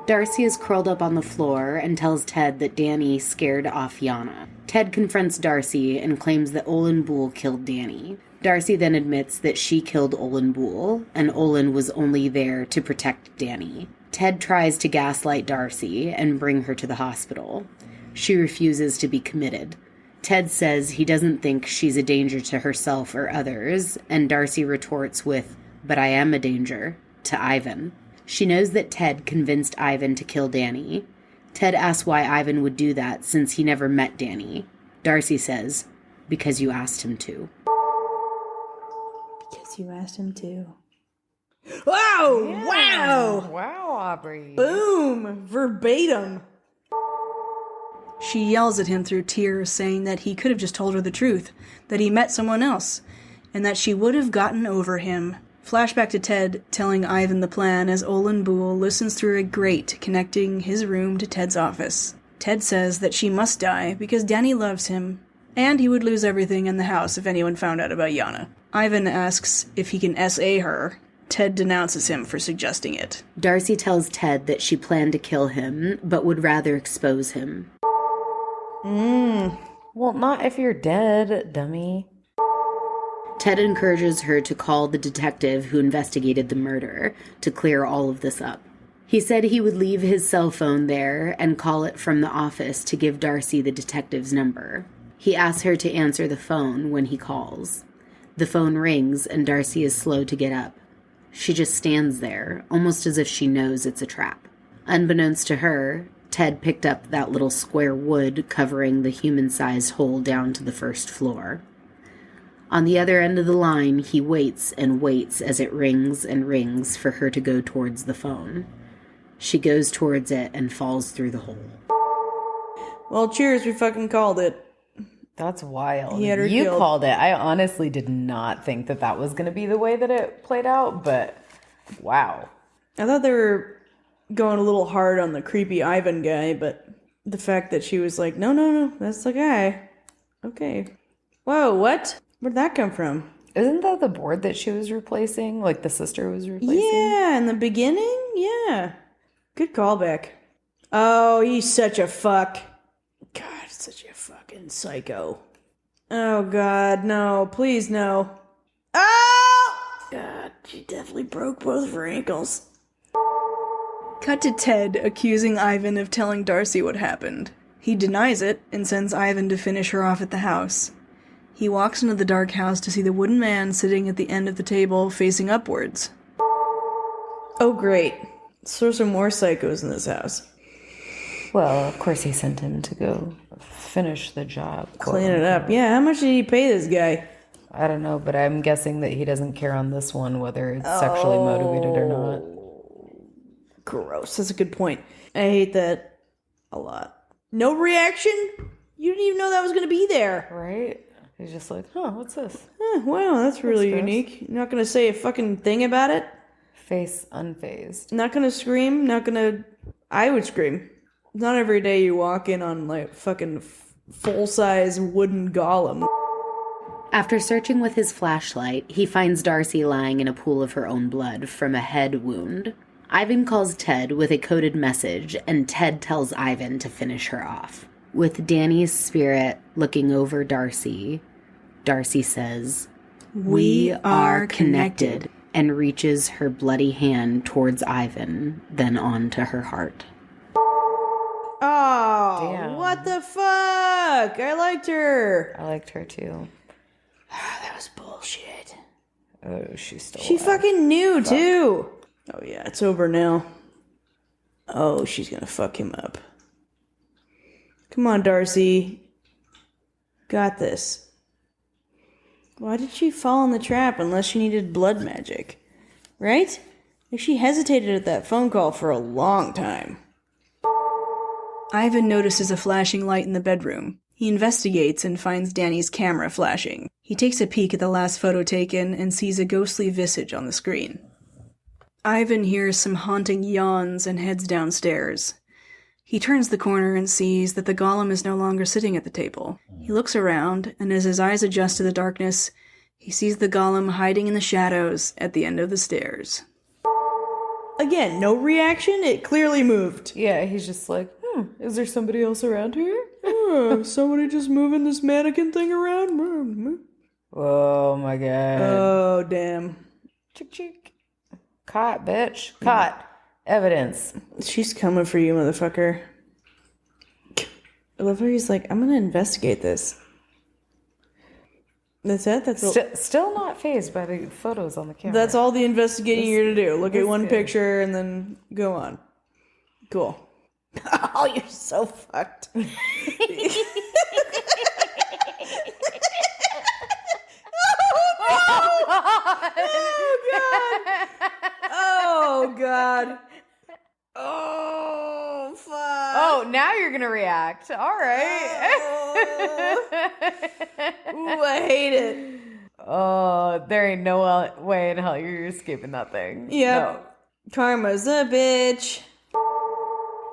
Darcy is curled up on the floor and tells Ted that Danny scared off Yana. Ted confronts Darcy and claims that Olin Boole killed Danny. Darcy then admits that she killed Olin Boole, and Olin was only there to protect Danny. Ted tries to gaslight Darcy and bring her to the hospital. She refuses to be committed. Ted says he doesn't think she's a danger to herself or others, and Darcy retorts with, "But I am a danger," to Ivan. She knows that Ted convinced Ivan to kill Danny. Ted asks why Ivan would do that since he never met Danny. Darcy says, "Because you asked him to." Because you asked him to. Wow! God. Wow! Wow, Aubrey. Boom! Verbatim. She yells at him through tears, saying that he could have just told her the truth, that he met someone else, and that she would have gotten over him. Flashback to Ted telling Ivan the plan as Olin Boole listens through a grate connecting his room to Ted's office. Ted says that she must die because Danny loves him, and he would lose everything in the house if anyone found out about Yana. Ivan asks if he can SA her. Ted denounces him for suggesting it. Darcy tells Ted that she planned to kill him, but would rather expose him. Well, not if you're dead, dummy. Ted encourages her to call the detective who investigated the murder to clear all of this up. He said he would leave his cell phone there and call it from the office to give Darcy the detective's number. He asks her to answer the phone when he calls. The phone rings and Darcy is slow to get up. She just stands there, almost as if she knows it's a trap. Unbeknownst to her, Ted picked up that little square wood covering the human-sized hole down to the first floor. On the other end of the line, he waits and waits as it rings and rings for her to go towards the phone. She goes towards it and falls through the hole. Well, cheers, we fucking called it. That's wild. He had her You killed. called it. I honestly did not think that that was going to be the way that it played out, but wow. I thought they were going a little hard on the creepy Ivan guy, but the fact that she was like, no, that's the guy. Okay. Whoa, what? Where'd that come from? Isn't that the board that she was replacing? Like the sister was replacing? Yeah, in the beginning? Yeah. Good callback. Oh, he's such a fuck. God, such a fucking psycho. Oh, God, no. Please, no. Oh! God, she definitely broke both of her ankles. Cut to Ted accusing Ivan of telling Darcy what happened. He denies it and sends Ivan to finish her off at the house. He walks into the dark house to see the wooden man sitting at the end of the table facing upwards. Oh, great. So some more psychos in this house. Well, of course he sent him to go finish the job. Clean it up. Yeah, how much did he pay this guy? I don't know, but I'm guessing that he doesn't care on this one whether it's sexually motivated or not. Gross. That's a good point. I hate that a lot. No reaction? You didn't even know that was going to be there. Right? He's just like, huh, what's this? Wow, that's really gross. unique. You're not going to say a fucking thing about it? Face unfazed. Not going to scream? Not going to... I would scream. Not every day you walk in on, like, fucking full-size wooden golem. After searching with his flashlight, he finds Darcy lying in a pool of her own blood from a head wound. Ivan calls Ted with a coded message, and Ted tells Ivan to finish her off. With Danny's spirit looking over Darcy, Darcy says, "We are connected," and reaches her bloody hand towards Ivan, then on to her heart. Oh, Damn. what the fuck? I liked her. I liked her too. That was bullshit. Oh, she's still She alive. fucking knew, too. Oh, yeah, it's over now. Oh, she's gonna fuck him up. Come on, Darcy. Got this. Why did she fall in the trap unless she needed blood magic? Right? Like, she hesitated at that phone call for a long time. Ivan notices a flashing light in the bedroom. He investigates and finds Danny's camera flashing. He takes a peek at the last photo taken and sees a ghostly visage on the screen. Ivan hears some haunting yawns and heads downstairs. He turns the corner and sees that the golem is no longer sitting at the table. He looks around, and as his eyes adjust to the darkness, he sees the golem hiding in the shadows at the end of the stairs. Again, no reaction. It clearly moved. Yeah, he's just like, is there somebody else around here? Somebody just moving this mannequin thing around? Oh my god. Oh, damn. Chick chick. Caught, bitch. Caught. Evidence. She's coming for you, motherfucker. I love how he's like, I'm gonna investigate this. That's it? That's all, Still not fazed by the photos on the camera. that's all the investigating you're gonna do. Look at one good. picture and then go on. Cool. Oh, you're so fucked. Oh, God. Oh, fuck. Oh, now you're gonna react. All right. Ooh, I hate it. Oh, there ain't no way in hell you're escaping that thing. Yep. Karma's a bitch.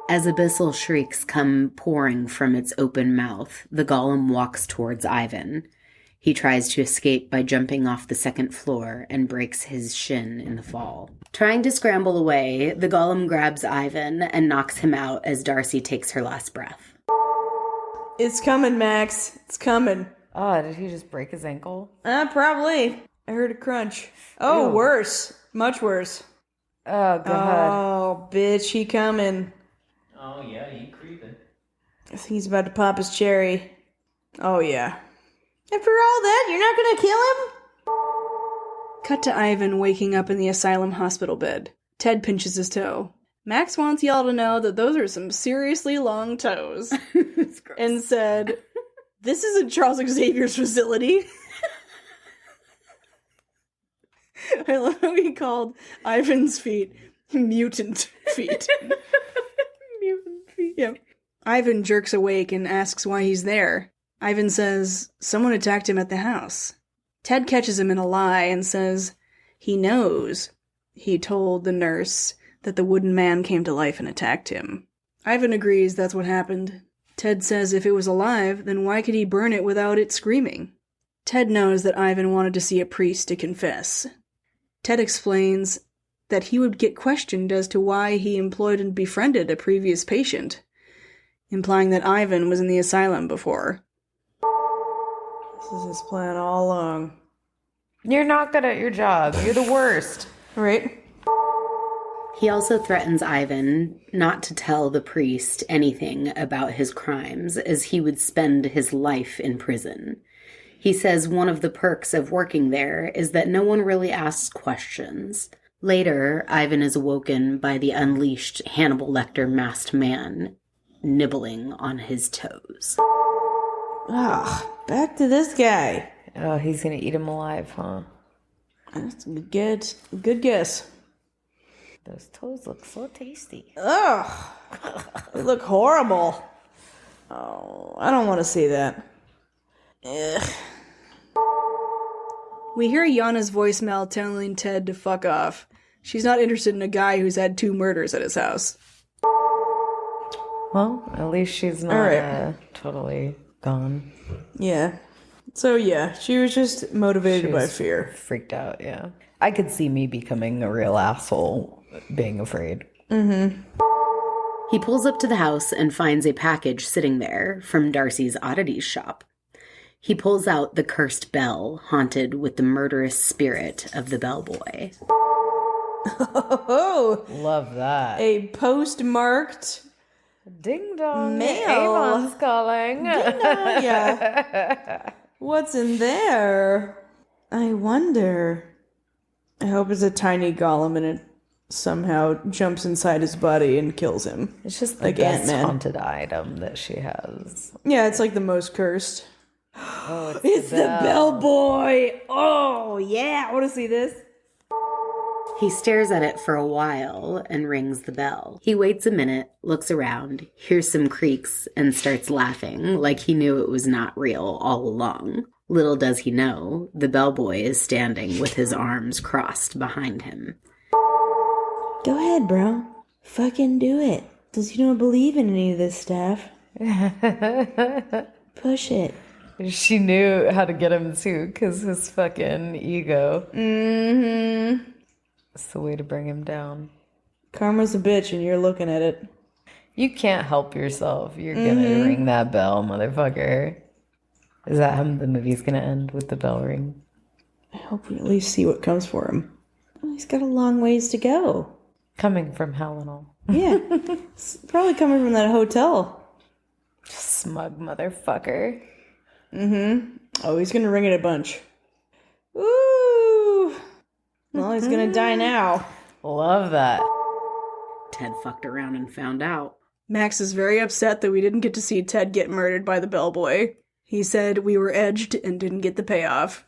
As abyssal shrieks come pouring from its open mouth, the golem walks towards Ivan. He tries to escape by jumping off the second floor and breaks his shin in the fall. Trying to scramble away, the golem grabs Ivan and knocks him out as Darcy takes her last breath. It's coming, Max. It's coming. Oh, did he just break his ankle? Probably. I heard a crunch. Oh, Ew. worse. Much worse. Oh, God. Oh, bitch, he coming. Oh, yeah, he creeping. I think he's about to pop his cherry. Oh, yeah. After all that, you're not gonna kill him? Cut to Ivan waking up in the asylum hospital bed. Ted pinches his toe. Max wants y'all to know that those are some seriously long toes. And said, "This isn't Charles Xavier's facility." I love how he called Ivan's feet mutant feet. Mutant feet. Yep. Ivan jerks awake and asks why he's there. Ivan says someone attacked him at the house. Ted catches him in a lie and says he knows. He told the nurse that the wooden man came to life and attacked him. Ivan agrees that's what happened. Ted says if it was alive, then why could he burn it without it screaming? Ted knows that Ivan wanted to see a priest to confess. Ted explains that he would get questioned as to why he employed and befriended a previous patient, implying that Ivan was in the asylum before. This is his plan all along. You're not good at your job. You're the worst. Right? He also threatens Ivan not to tell the priest anything about his crimes, as he would spend his life in prison. He says one of the perks of working there is that no one really asks questions. Later, Ivan is awoken by the unleashed Hannibal Lecter masked man nibbling on his toes. Ah, back to this guy. Oh, he's gonna eat him alive, huh? That's a good guess. Those toes look so tasty. Ugh. They look horrible. Oh, I don't want to see that. Ugh. We hear Yana's voicemail telling Ted to fuck off. She's not interested in a guy who's had 2 murders at his house. Well, at least she's not All right. totally gone. Yeah. So yeah, she was just motivated by fear. Freaked out, yeah. I could see me becoming a real asshole being afraid. He pulls up to the house and finds a package sitting there from Darcy's oddities shop. He pulls out the cursed bell, haunted with the murderous spirit of the bellboy. Oh, Love that. a postmarked Ding dong. mail. Avon's calling. Ding dong, yeah. What's in there? I wonder. I hope it's a tiny golem and it somehow jumps inside his body and kills him. It's just the Like best Ant-Man. haunted item that she has. Yeah, it's like the most cursed. Oh, It's the bellboy. Oh, yeah. I want to see this. He stares at it for a while and rings the bell. He waits a minute, looks around, hears some creaks, and starts laughing like he knew it was not real all along. Little does he know, the bellboy is standing with his arms crossed behind him. Go ahead, bro. Fucking do it. Does you don't believe in any of this stuff? Push it. She knew how to get him too, because his fucking ego. Mm-hmm. It's the way to bring him down. Karma's a bitch and you're looking at it. You can't help yourself. You're gonna ring that bell, motherfucker. Is that how the movie's gonna end, with the bell ring? I hope we at least see what comes for him. Oh, he's got a long ways to go. Coming from hell and all. Yeah. It's probably coming from that hotel. Smug motherfucker. Oh, he's gonna ring it a bunch. Ooh. Well, he's gonna die now. Love that. Ted fucked around and found out. Max is very upset that we didn't get to see Ted get murdered by the bellboy. He said we were edged and didn't get the payoff.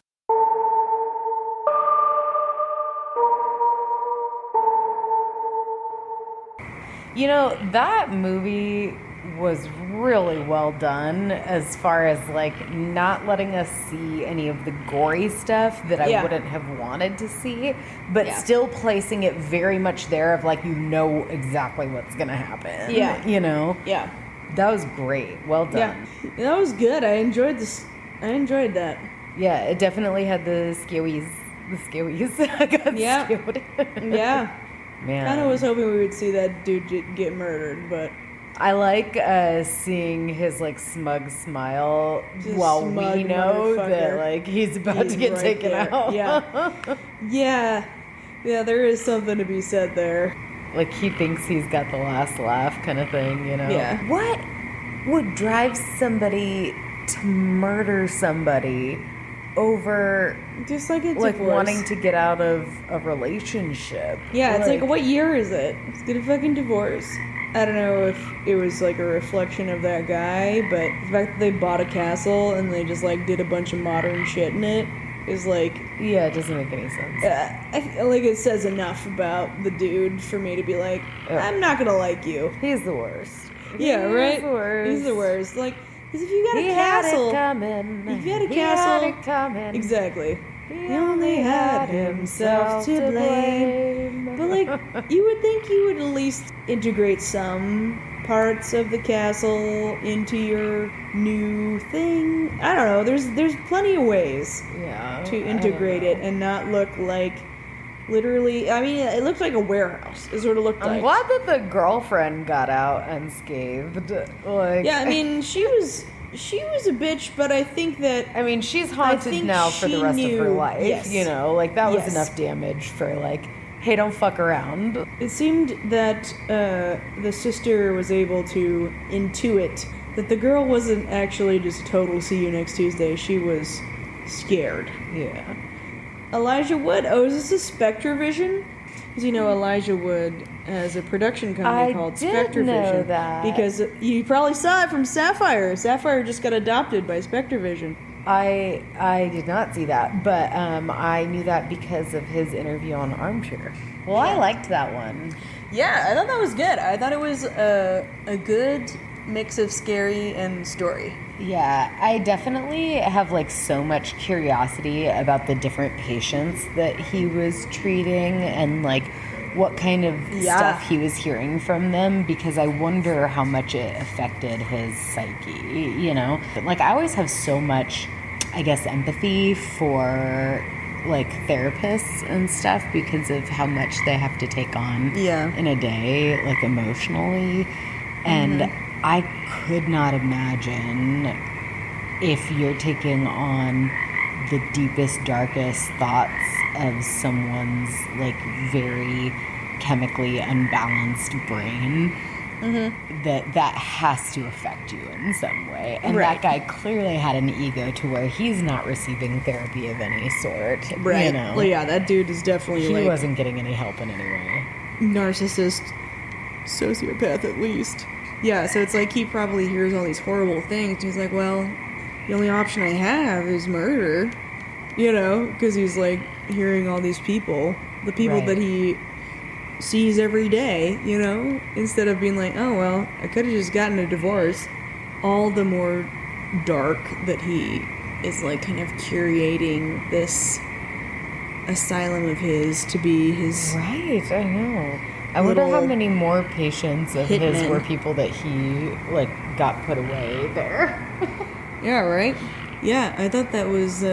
You know, that movie was really well done as far as like not letting us see any of the gory stuff that I wouldn't have wanted to see, but still placing it very much there of like, you know exactly what's gonna happen. Yeah. You know? Yeah. That was great. Well done. Yeah. That was good. I enjoyed this. I enjoyed that. Yeah, it definitely had the skewies. The skewies. I got skewed. Yeah. Man. Kind of was hoping we would see that dude get murdered, but I like seeing his like smug smile Just while smug we know that motherfucker. like he's about he's to get right taken there. out. Yeah. Yeah, there is something to be said there. Like he thinks he's got the last laugh kind of thing, you know? Yeah. What would drive somebody to murder somebody over Just like a like divorce. wanting to get out of a relationship? Yeah, it's like, what year is it? Let's get a fucking divorce. I don't know if it was like a reflection of that guy, but the fact that they bought a castle and they just like did a bunch of modern shit in it is like, yeah, it doesn't make any sense. I feel like it says enough about the dude for me to be like, I'm not gonna like you. He's the worst. Yeah, right? He's the worst. He's the worst. Like, because if you got a He castle, had it coming. if you had a He castle, had it coming. exactly. He only had himself to blame. But like, you would think you would at least integrate some parts of the castle into your new thing. I don't know. There's plenty of ways to integrate it and not look like literally. I mean, it looked like a warehouse. Is what it looked like. I'm glad that the girlfriend got out unscathed. Like, Yeah, I mean, she was a bitch, but I think that I mean, she's haunted think now for the she rest of her knew- life. yes. You know, like that was Yes. enough damage for like, hey, don't fuck around. it seemed that the sister was able to intuit that the girl wasn't actually just a total see you next Tuesday. She was scared. Yeah. Elijah Wood. Oh, is this a Spectre Vision? Because you know Elijah Wood has a production company I called did Spectre know Vision. that. Because you probably saw it from Sapphire. Sapphire just got adopted by Spectre Vision. I did not see that, but I knew that because of his interview on Armchair. Well, I liked that one. Yeah, I thought that was good. I thought it was a good mix of scary and story. Yeah, I definitely have like so much curiosity about the different patients that he was treating and like what kind of stuff he was hearing from them, because I wonder how much it affected his psyche, you know? But like I always have so much I guess, empathy for like therapists and stuff because of how much they have to take on in a day, like emotionally. And I could not imagine if you're taking on the deepest, darkest thoughts of someone's like very chemically unbalanced brain, that has to affect you in some way. And that guy clearly had an ego to where he's not receiving therapy of any sort. Right. You know? Well, yeah, that dude is definitely He wasn't getting any help in any way. narcissist, sociopath at least. Yeah, so it's like he probably hears all these horrible things. And he's like, well, the only option I have is murder. You know, because he's like hearing all these people, the people that he sees every day, you know, instead of being like, oh, well, I could have just gotten a divorce. All the more dark that he is like kind of curating this asylum of his to be his... Right, I know. I wonder how many more patients of his were people that he, like, got put away there. Yeah, right? Yeah, I thought that was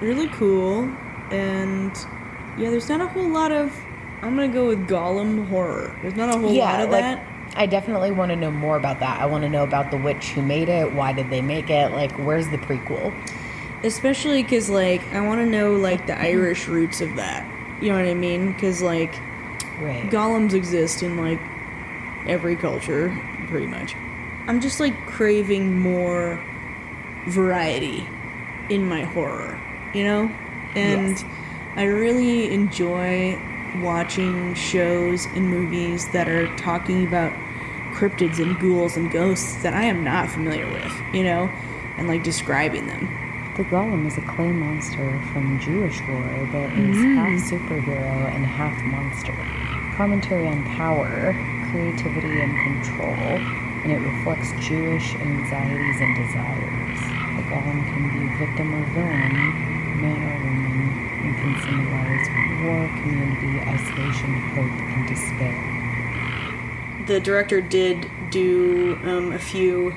really cool. And, yeah, there's not a whole lot of... I'm gonna go with Gollum horror. There's not a whole lot of that. I definitely want to know more about that. I want to know about the witch who made it. Why did they make it? Like, where's the prequel? Especially because, like, I want to know, like, the Irish roots of that. You know what I mean? Because, like, golems exist in, like, every culture, pretty much. I'm just, like, craving more variety in my horror, you know? And I really enjoy watching shows and movies that are talking about cryptids and ghouls and ghosts that I am not familiar with, you know? And, like, describing them. The Golem is a clay monster from Jewish lore that is half superhero and half monster. Commentary on power, creativity, and control, and it reflects Jewish anxieties and desires. The Golem can be victim or villain, man or woman, and can symbolize war, community, isolation, hope, and despair. The director did do a few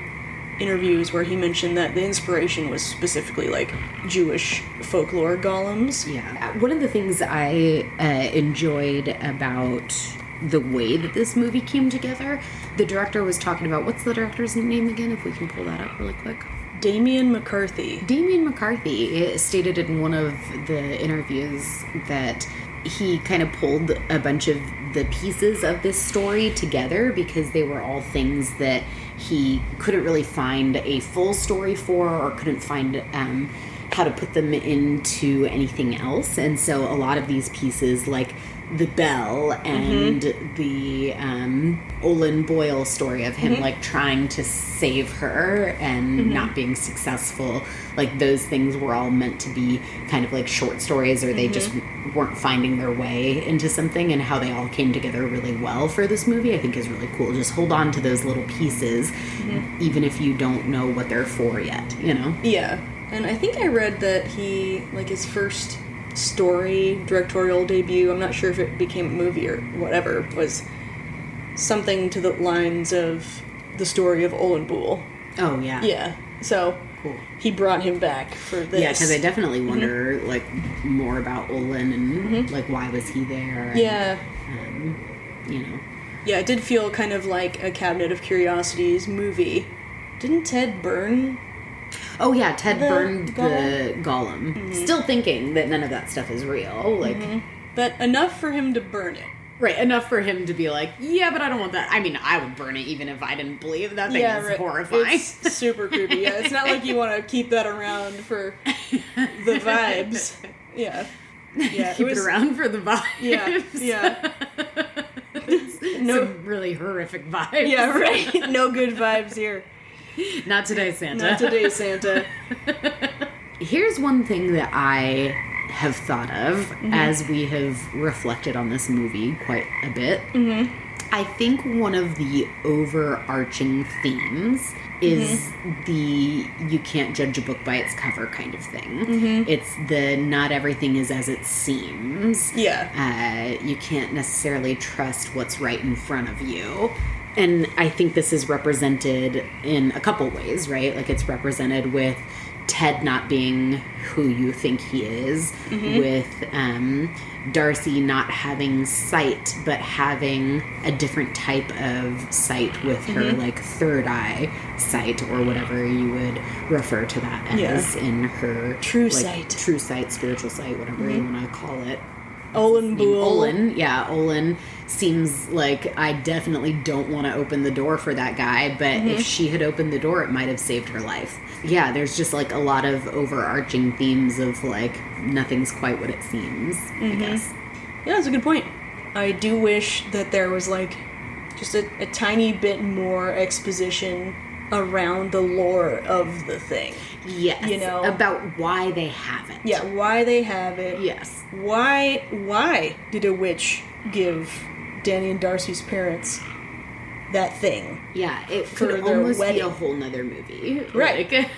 interviews where he mentioned that the inspiration was specifically like Jewish folklore golems. Yeah. One of the things I enjoyed about the way that this movie came together, the director was talking about, what's the director's name again, if we can pull that up really quick? Damien McCarthy. Damien McCarthy stated in one of the interviews that he kind of pulled a bunch of the pieces of this story together because they were all things that he couldn't really find a full story for or couldn't find how to put them into anything else. And so a lot of these pieces, like the bell and the Olin Boyle story of him like trying to save her and not being successful, like those things were all meant to be kind of like short stories, or they just weren't finding their way into something, and how they all came together really well for this movie I think is really cool. Just hold on to those little pieces even if you don't know what they're for yet, you know? Yeah. And I think I read that he, like, his first directorial debut, I'm not sure if it became a movie or whatever, was something to the lines of the story of Olin Boole. Oh, yeah. Yeah. So, cool. He brought him back for this. Yeah, because I definitely wonder, like, more about Olin and, like, why was he there? Yeah. And, you know. Yeah, it did feel kind of like a Cabinet of Curiosities movie. Didn't Ted burn? Oh yeah, Ted burned the golem. Still thinking that none of that stuff is real. Like, But enough for him to burn it. right, enough for him to be like, yeah, but I don't want that. I mean, I would burn it even if I didn't believe that thing is horrifying. It's super creepy. Yeah, it's not like you want to keep that around for the vibes. Yeah. Yeah, Keep it around for the vibes. Yeah, yeah. Some really horrific vibes. Yeah, right. No good vibes here. Not today, Santa. Not today, Santa. Here's one thing that I have thought of as we have reflected on this movie quite a bit. I think one of the overarching themes is the you can't judge a book by its cover kind of thing. It's the not everything is as it seems. Yeah. You can't necessarily trust what's right in front of you. And I think this is represented in a couple ways, right? Like, it's represented with Ted not being who you think he is, with Darcy not having sight, but having a different type of sight with her, like, third eye sight, or whatever you would refer to that as in her... True like, sight. True sight, spiritual sight, whatever you want to call it. Olin Boole. Olin, yeah, Olin seems like I definitely don't want to open the door for that guy, but if she had opened the door, it might have saved her life. Yeah, there's just like a lot of overarching themes of like nothing's quite what it seems, I guess. Yeah, that's a good point. I do wish that there was like just a tiny bit more exposition around the lore of the thing. Yes, you know, about why they have it. Yeah, why they have it. Yes. Why did a witch give Danny and Darcy's parents that thing? Yeah, it for could their almost wedding. be a whole nother movie. Right. Like,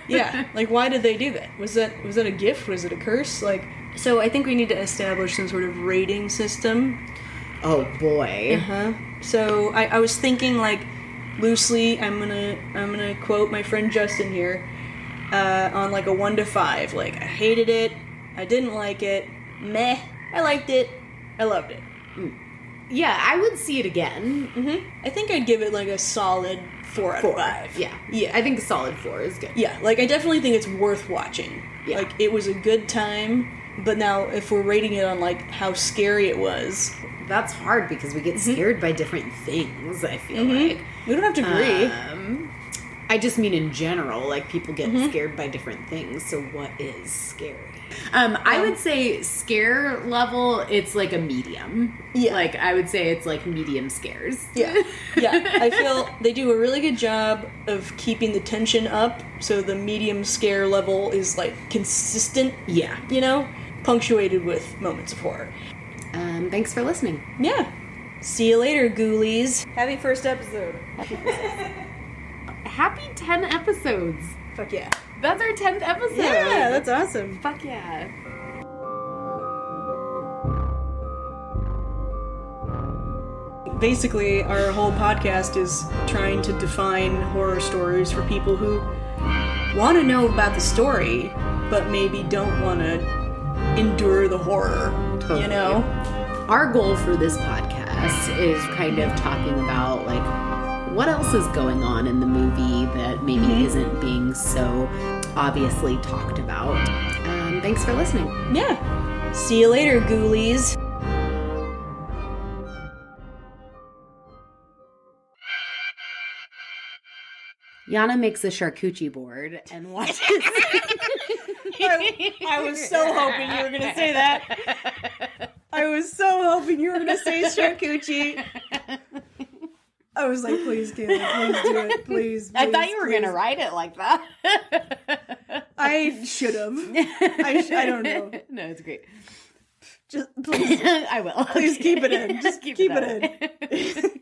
Yeah, like why did they do that? Was that a gift? Was it a curse? Like, so I think we need to establish some sort of rating system. oh boy. So I was thinking, like, loosely, I'm gonna quote my friend Justin here, on like a 1 to 5. Like, I hated it, I didn't like it, meh, I liked it, I loved it. Yeah, I would see it again. I think I'd give it like a solid 4 out of 5. Yeah. Yeah. I think a solid 4 is good. Yeah, like, I definitely think it's worth watching. Yeah. Like, it was a good time, but now if we're rating it on like how scary it was, That's hard because we get scared by different things, I feel like. we don't have to agree. I just mean in general, like people get scared by different things, so what is scary? I would say scare level, it's like a medium. Yeah. Like I would say it's like medium scares. Yeah. I feel they do a really good job of keeping the tension up, so the medium scare level is like consistent, Yeah. you know, punctuated with moments of horror. Thanks for listening. Yeah. See you later, ghoulies. Happy first episode. Happy 10 episodes. Fuck yeah. That's our 10th episode. Yeah, that's awesome. Fuck yeah. Basically, our whole podcast is trying to define horror stories for people who want to know about the story, but maybe don't want to endure the horror, you know? Our goal for this podcast is kind of talking about, like, what else is going on in the movie that maybe isn't being so obviously talked about. Thanks for listening. Yeah. See you later, ghoulies. Yana makes a charcuterie board and watches. I was so hoping you were going to say that. I was so hoping you were going to say charcuterie. I was like, please, Kayla, please do it. Please, I thought you were going to write it like that. I should have. I don't know. No, it's great. Just please. I will. Please keep it in. Just keep it in.